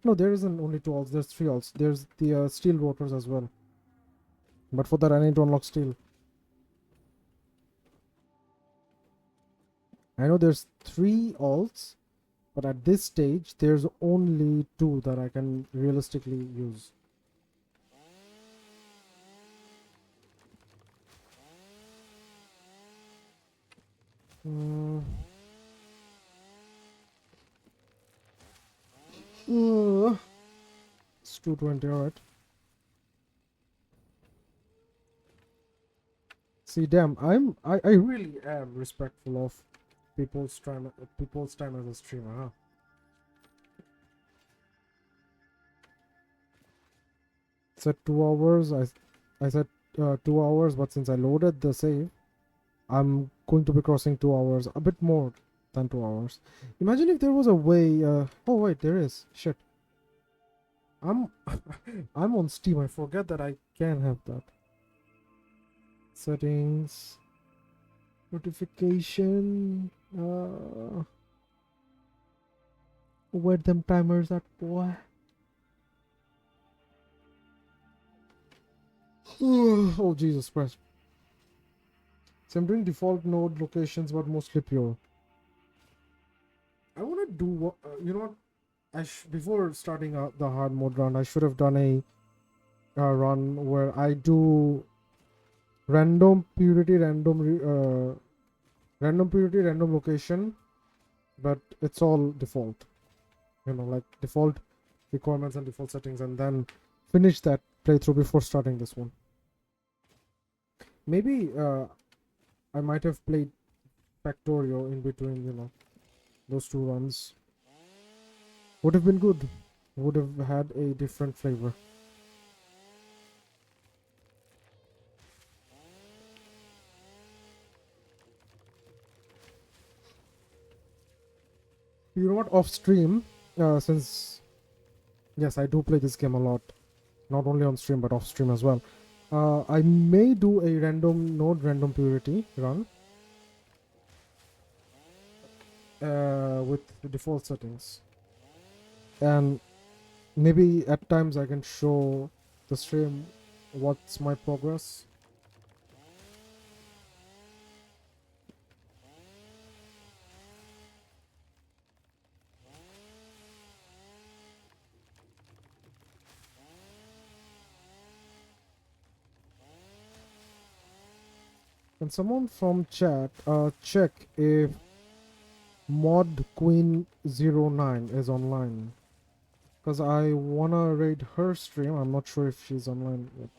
No, there isn't only 2 alts, there's 3 alts. There's the steel rotors as well. But for that I need to unlock steel. I know there's 3 alts, but at this stage there's only 2 that I can realistically use. It's 220, alright. See, damn, I really am respectful of people's time as a streamer, huh? It said 2 hours. I said 2 hours, but since I loaded the save, I'm going to be crossing 2 hours, a bit more than 2 hours. Imagine if there was a way. Oh wait, there is. Shit. I'm I'm on Steam. I forget that I can have that. Settings, notification. Where them timers at, boy? Oh Jesus Christ! So I'm doing default node locations, but mostly pure. I want to do you know what? Before starting out the hard mode run, I should have done a run where I do random purity, random location, but it's all default. Like default requirements and default settings, and then finish that playthrough before starting this one. Maybe I might have played Factorio in between, those 2 runs. Would have been good. Would have had a different flavor. You know what? Off stream, since yes, I do play this game a lot, not only on stream but off stream as well. I may do a random node, random purity run with default settings, and maybe at times I can show the stream what's my progress. Can someone from chat check if Mod Queen 09 is online? Because I wanna raid her stream. I'm not sure if she's online yet.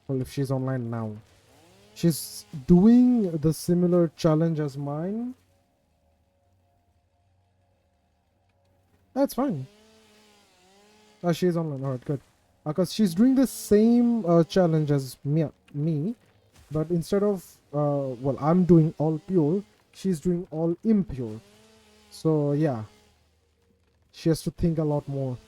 Well, if she's online now. She's doing the similar challenge as mine. That's fine. She's online. Alright, good. Because she's doing the same challenge as me, but instead of, well, I'm doing all pure, she's doing all impure. So, yeah. She has to think a lot more.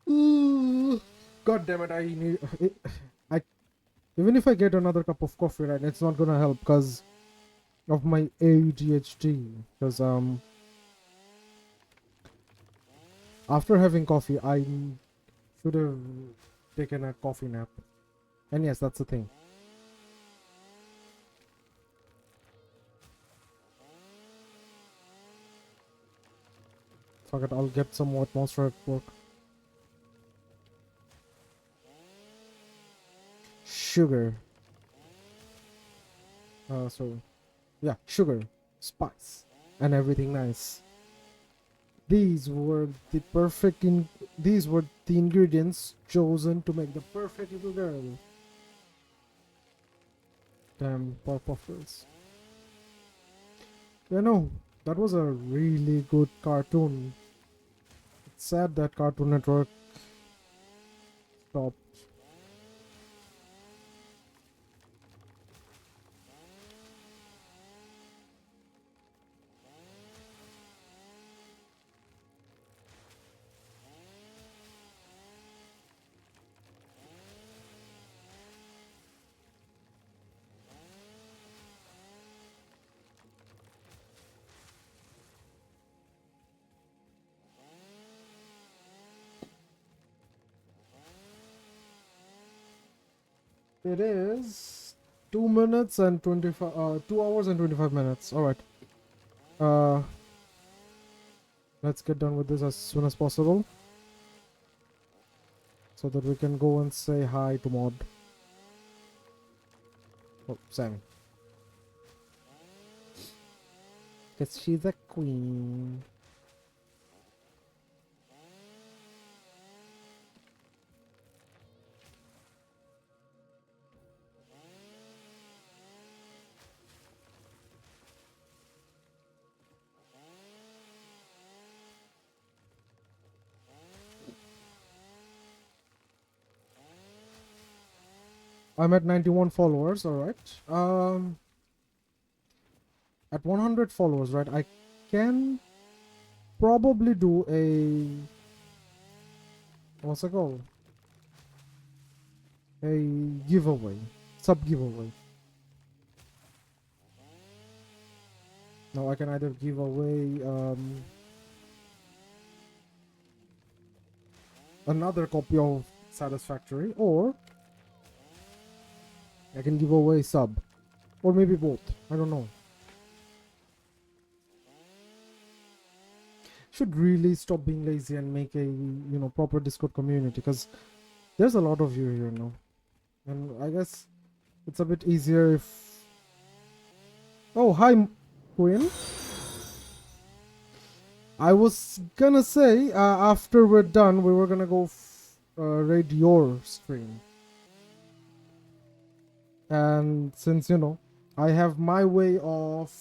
Ooh, God damn it! I need. I even if I get another cup of coffee, right? It's not gonna help because of my ADHD. Because after having coffee, I should have taken a coffee nap. And yes, that's the thing. Fuck it, I'll get some more atmosphere at work. Sugar. So yeah, sugar, spice, and everything nice. These were the these were the ingredients chosen to make the perfect little girl. Damn, poor puffers. You know, that was a really good cartoon. It's sad that Cartoon Network stopped. It is 2 minutes and 25 2 hours and 25 minutes. All right. Uh let's get done with this as soon as possible so that we can go and say hi to Mod. Oh, Sammy. Because she's a queen. I'm at 91 followers, alright. At 100 followers, right, I can probably do a... what's it called? A giveaway. Sub-giveaway. Now I can either give away another copy of Satisfactory, or I can give away sub, or maybe both. I don't know. Should really stop being lazy and make a proper Discord community, because there's a lot of you here now, and I guess it's a bit easier if... Oh, hi, Queen. I was gonna say after we're done, we were gonna go raid your stream. And since I have my way of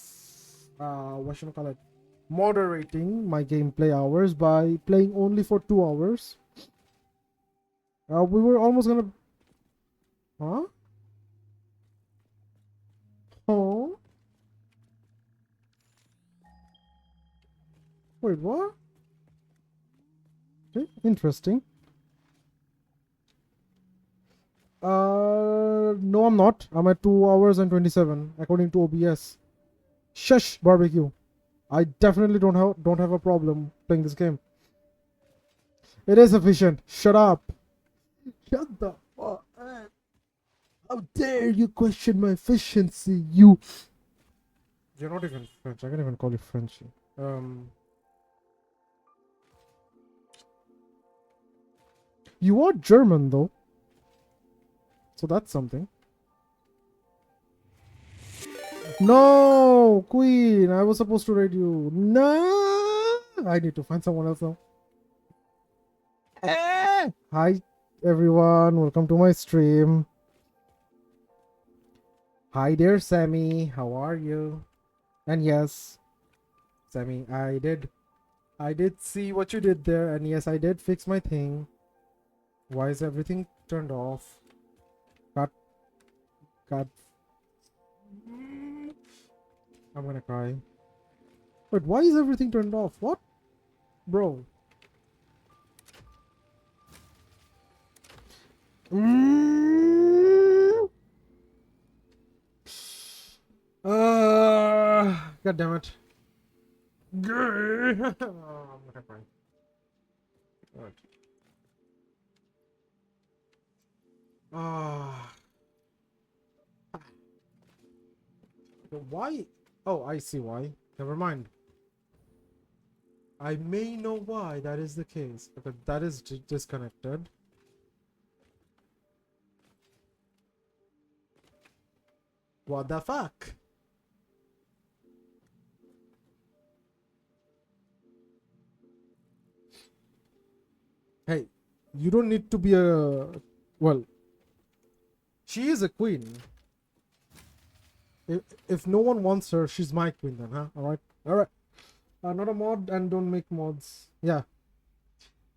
what should I call it, moderating my gameplay hours by playing only for 2 hours. We were almost gonna... Huh? Oh? Wait, what? Okay, interesting. No, I'm not. I'm at 2 hours and 27 according to OBS. Shush, barbecue. I definitely don't have a problem playing this game. It is efficient. Shut up. Shut the fuck up. How dare you question my efficiency, you. You're not even French. I can't even call you Frenchy. You are German though. So that's something. No, Queen. I was supposed to raid you. No. I need to find someone else now. Hi, everyone. Welcome to my stream. Hi there, Sammy. How are you? And yes, Sammy, I did see what you did there, and yes, I did fix my thing. Why is everything turned off? God, I'm gonna cry. But why is everything turned off? What? Bro. Mm. God damn it. I'm gonna cry. Alright. Why? Oh, I see why. Never mind. I may know why that is the case, because that is disconnected. What the fuck? Hey, you don't need to be a... Well, she is a queen. If no one wants her, she's my queen then, huh? Alright? Alright. Not a mod, and don't make mods. Yeah.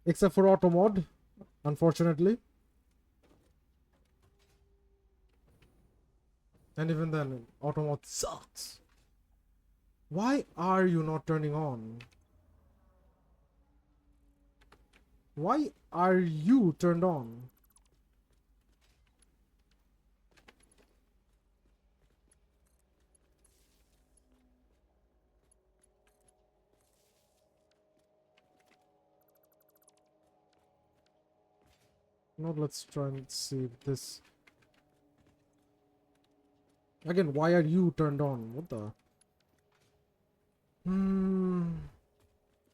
Except for auto mod, unfortunately. And even then, auto mod sucks. Why are you not turning on? Why are you turned on? Now let's try and see this. Again, why are you turned on? What the?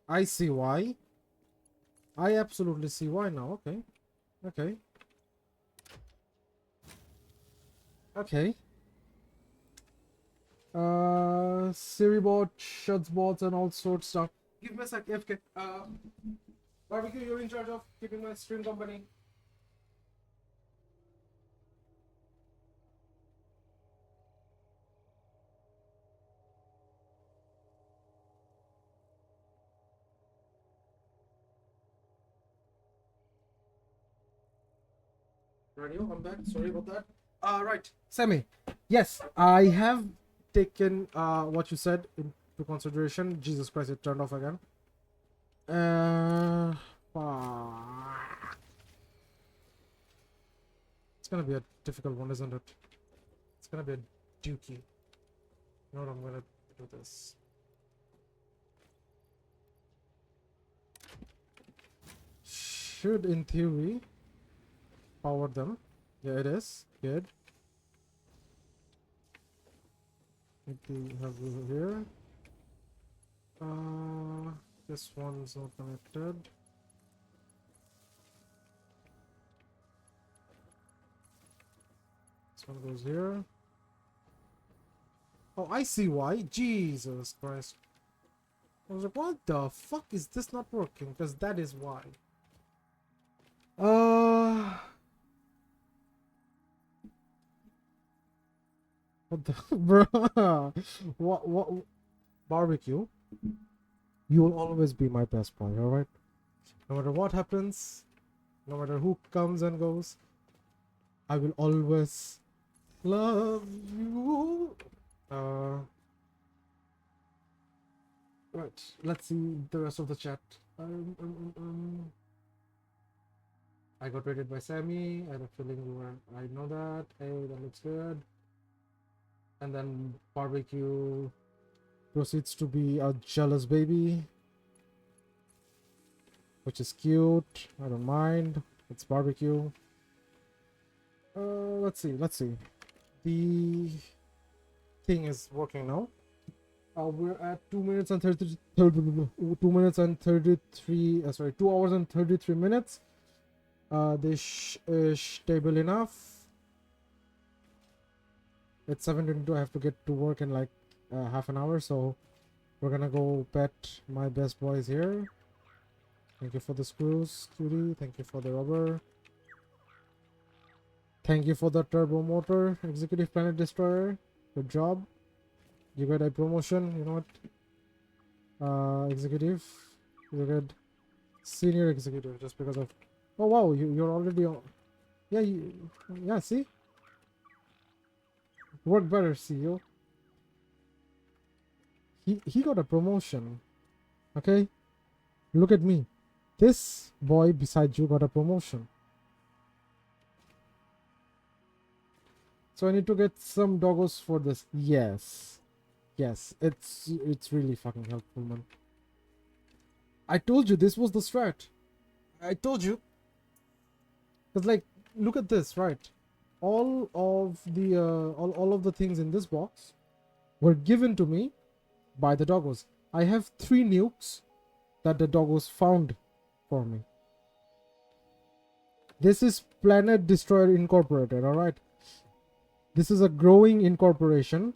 I see why. I absolutely see why now. Okay. Okay. Okay. Siri bot, shuts bots, and all sorts of stuff. Give me a sec, FK. Barbecue, you're in charge of keeping my stream company. Radio, I'm back. Sorry about that. Right, Sammy. Yes, I have taken what you said into consideration. Jesus Christ, it turned off again. Fuck. It's gonna be a difficult one, isn't it? It's gonna be a dookie. You know what? I'm gonna do this. Should, in theory, power them. Yeah, it is. Good. What do we have over here? This one's not connected. This one goes here. Oh, I see why. Jesus Christ. I was like, what the fuck is this not working? Because that is why. What the bruh? What barbecue? You will always be my best boy, alright? No matter what happens, no matter who comes and goes, I will always love you. Right, let's see the rest of the chat. I got rated by Sammy. I had a feeling you were. I know that. Hey, that looks good. And then barbecue proceeds to be a jealous baby. which is cute. I don't mind. It's barbecue. Let's see. The thing is working now. We're at 2 minutes and 2 minutes and 33. Sorry, 2 hours and 33 minutes. This is stable enough. It's 7:22. I have to get to work in like half an hour, so we're gonna go pet my best boys here. Thank you for the screws, cutie. Thank you for the rubber. Thank you for the turbo motor, Executive Planet Destroyer. Good job. You got a promotion. You know what? Executive. You got senior executive just because of. Oh wow, you're already on. Yeah, yeah. See, work better, CEO. He got a promotion. Okay, look at me. This boy beside you got a promotion. So I need to get some doggos for this. Yes, it's really fucking helpful, man. I told you this was the strat. I told you. Cause like, look at this, right? All of the things in this box were given to me by the doggos. I have 3 nukes that the doggos found for me. This is Planet Destroyer Incorporated, alright? This is a growing incorporation.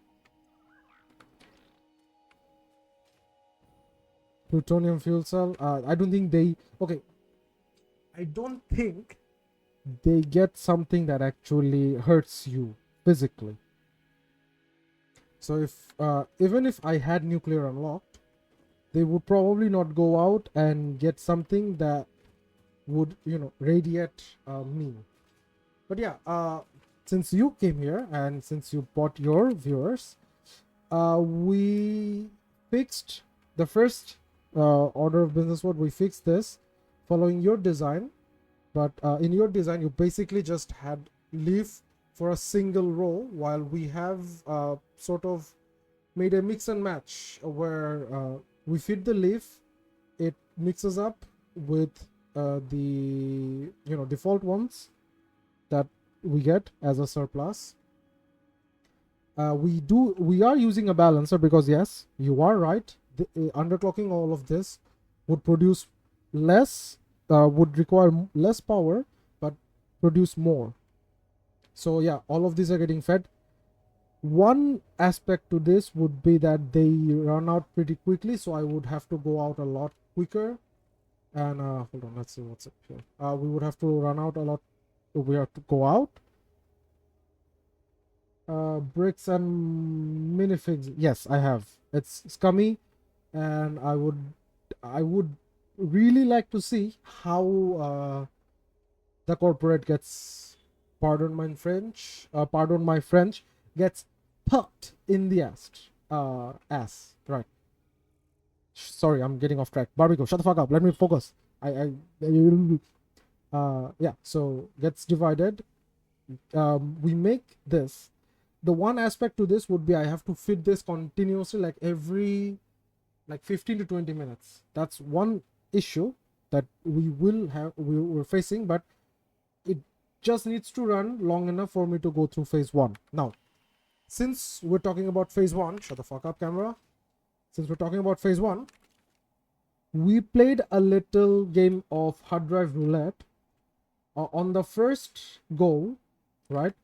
Plutonium fuel cell. I don't think they... Okay. I don't think they get something that actually hurts you physically. So if even if I had nuclear unlocked, they would probably not go out and get something that would, you know, radiate me. But yeah, since you came here and since you bought your viewers, we fixed the first order of business. What we fixed this following your design, but in your design you basically just had leaf for a single row, while we have sort of made a mix and match where we feed the leaf, it mixes up with the, you know, default ones that we get as a surplus. We are using a balancer because yes, you are right, underclocking all of this would produce less, would require less power but produce more. So yeah, all of these are getting fed. One aspect to this would be that they run out pretty quickly, so I would have to go out a lot quicker. And hold on, let's see what's up here. We would have to run out a lot. We have to go out. Bricks and minifigs. Yes, I have. It's scummy, and I would really like to see how the corporate gets, pardon my French, gets pucked in the ass. Right. Sorry, I'm getting off track. Barbecue, shut the fuck up. Let me focus. Yeah. So gets divided. We make this. The one aspect to this would be I have to feed this continuously, like every 15 to 20 minutes. That's one issue that we're facing, but it just needs to run long enough for me to go through phase 1. Now, since we're talking about phase 1, shut the fuck up, camera. Since we're talking about phase 1, we played a little game of hard drive roulette. On the first go, right?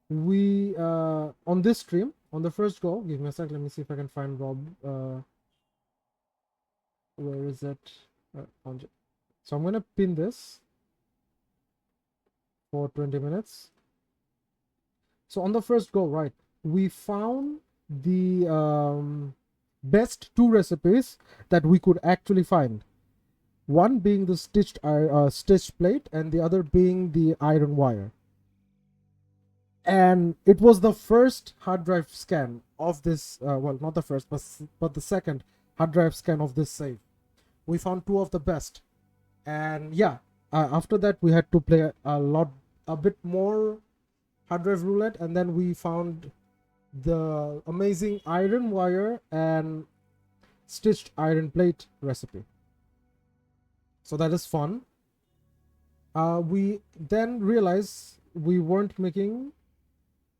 We on this stream, on the first go, give me a sec, let me see if I can find Rob. Where is it? So I'm gonna pin this for 20 minutes. So on the first go, right, we found the best 2 recipes that we could actually find. One being the stitched plate, and the other being the iron wire. And it was the first hard drive scan of this, well, not the first, but the second hard drive scan of this save. We found 2 of the best. And yeah, after that we had to play a bit more hard drive roulette, and then we found the amazing iron wire and stitched iron plate recipe. So that is fun. We then realize we weren't making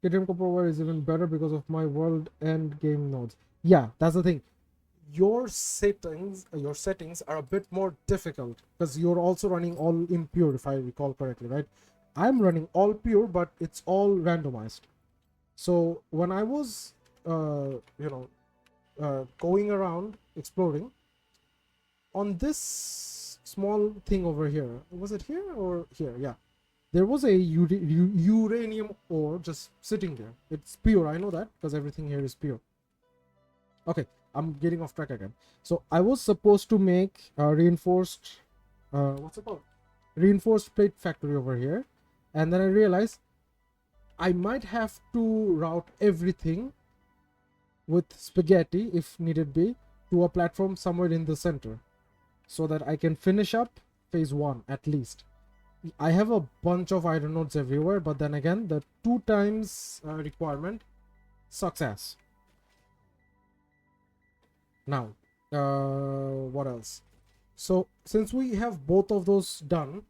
KTM Copperware is even better because of my world end game nodes. Yeah, that's the thing. Your settings are a bit more difficult because you're also running all impure, if I recall correctly, right? I'm running all pure, but it's all randomized. So when I was, going around exploring on this small thing over here, was it here or here? Yeah, there was a uranium ore just sitting there. It's pure, I know that, because everything here is pure. Okay, I'm getting off track again. So I was supposed to make reinforced, what's it called? Reinforced plate factory over here, and then I realized I might have to route everything with spaghetti, if needed be, to a platform somewhere in the center, so that I can finish up phase 1 at least. I have a bunch of iron nodes everywhere, but then again, the 2 times requirement sucks ass. Now, what else? So since we have both of those done,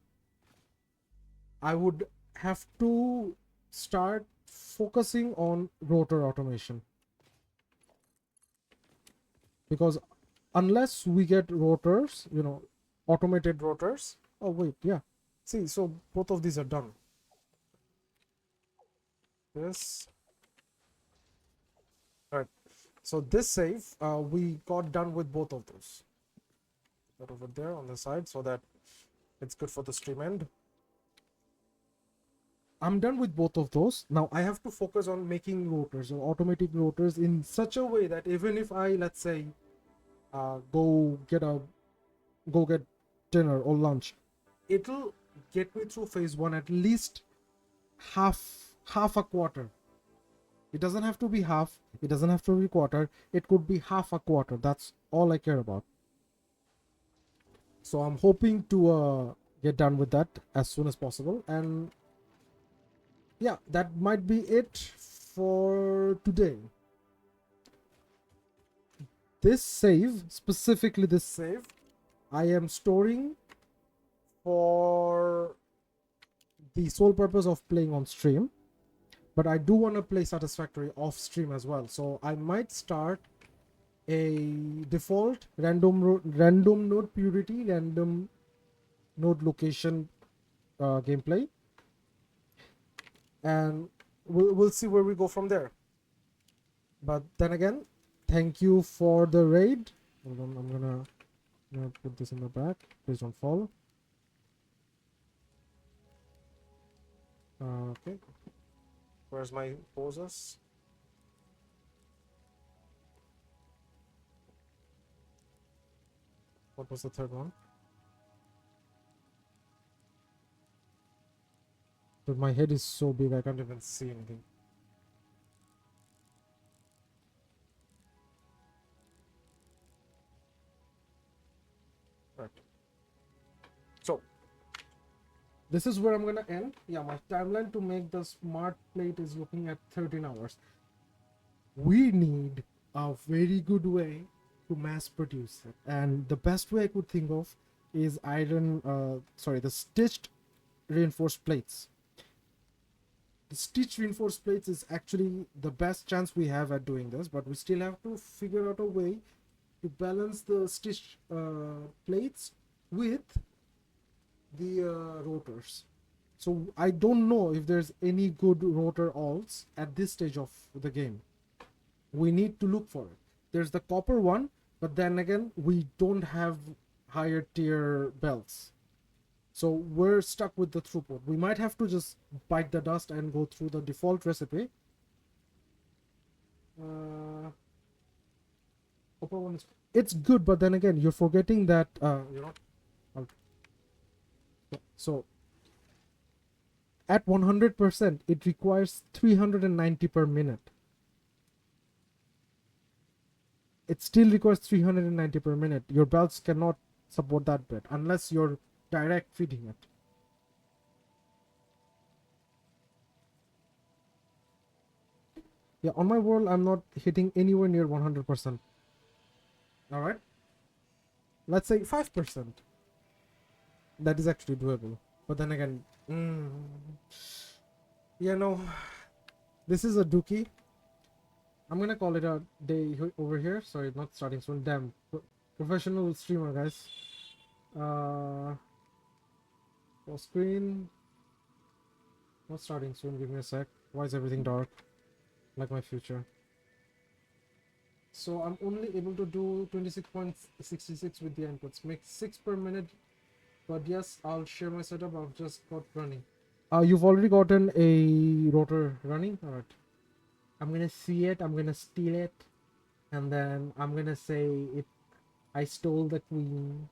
I would have to start focusing on rotor automation, because unless we get rotors, automated rotors. Oh wait, yeah, see, so both of these are done. This, all right, so this save, we got done with both of those. That over there on the side, so that it's good for the stream end. I'm done with both of those. Now I have to focus on making rotors or automatic rotors in such a way that even if I, let's say, go get dinner or lunch, it'll get me through phase 1 at least half a quarter. It doesn't have to be half, it doesn't have to be quarter, it could be half a quarter. That's all I care about. So I'm hoping to get done with that as soon as possible. And yeah, that might be it for today. This save, specifically this save, I am storing for the sole purpose of playing on stream, but I do want to play Satisfactory off stream as well. So I might start a default random node purity, random node location gameplay, and we'll see where we go from there. But then again, thank you for the raid. Hold on, I'm gonna put this in the back. Please don't fall. Okay, where's my poses? What was the third one? But my head is so big I can't even see anything. Right. So this is where I'm gonna end. Yeah, my timeline to make the smart plate is looking at 13 hours. We need a very good way to mass produce it, and the best way I could think of is the stitched reinforced plates. The stitched reinforced plates is actually the best chance we have at doing this, but we still have to figure out a way to balance the stitched plates with the rotors. So I don't know if there's any good rotor alts at this stage of the game. We need to look for it. There's the copper one, but then again, we don't have higher tier belts. So we're stuck with the throughput. We might have to just bite the dust and go through the default recipe. Copper one is, it's good, but then again, you're forgetting that so at 100%, it requires 390 per minute. It still requires 390 per minute. Your belts cannot support that bit unless you're direct feeding it. Yeah, on my world, I'm not hitting anywhere near 100%. All right, let's say 5%. That is actually doable. But then again, yeah, no, this is a dookie. I'm gonna call it a day over here. Sorry, not starting soon. Damn, professional streamer, guys. Full screen. Not starting soon. Give me a sec. Why is everything dark? Like my future. So I'm only able to do 26.66 with the inputs. Make 6 per minute. But yes, I'll share my setup. I've just got running. You've already gotten a rotor running. All right. I'm gonna see it. I'm gonna steal it, and then I'm gonna say it. I stole the queen.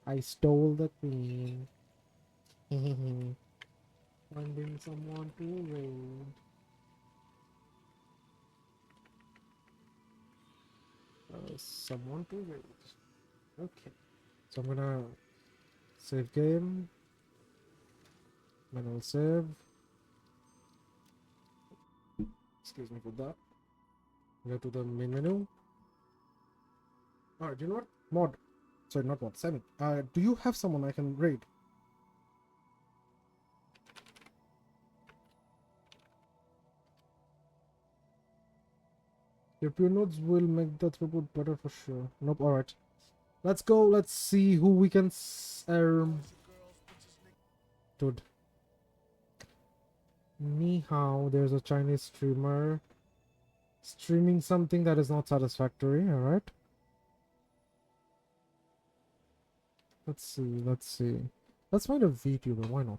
I stole the queen. Finding someone to raid. Someone to raid. Okay. So I'm gonna save game. Then I'll save. Excuse me for that. Go to the main menu. Alright, you know what? Mod. Sorry, not mod. Semi. Do you have someone I can raid? Your pure nodes will make the throughput better for sure. Nope. Alright. Let's go. Let's see who we can. Dude. Ni hao. There's a Chinese streamer streaming something that is not satisfactory. Alright. Let's see. Let's see. Let's find a VTuber. Why not?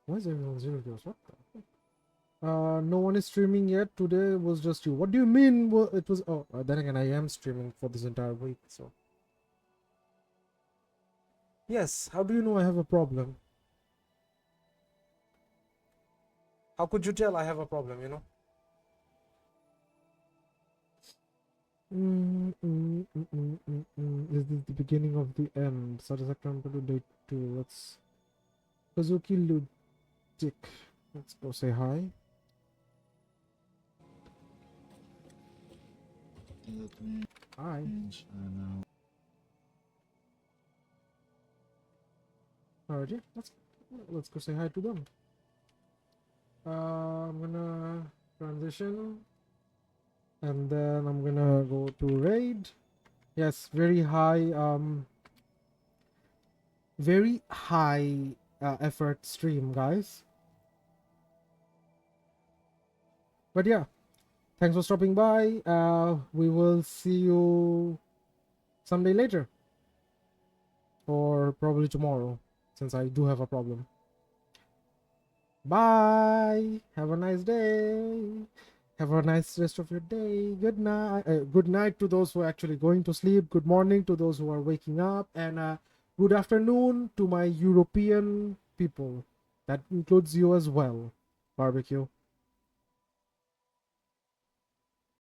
Why is everyone 0 views? What the? No one is streaming yet. Today was just you. What do you mean? Well, it was. Oh, then again, I am streaming for this entire week. So. Yes. How do you know I have a problem? How could you tell I have a problem? You know. Is this the beginning of the end? Satisfactory to date 2. Let's. Kazuki Ludic. Let's go say hi. Hi. Alrighty, let's go say hi to them. I'm gonna transition, and then I'm gonna go to raid. Yes, very high effort stream, guys. But yeah, thanks for stopping by. We will see you someday later, or probably tomorrow, since I do have a problem. Bye. Have a nice day. Have a nice rest of your day. Good night. Good night to those who are actually going to sleep. Good morning to those who are waking up, and good afternoon to my European people. That includes you as well. Barbecue.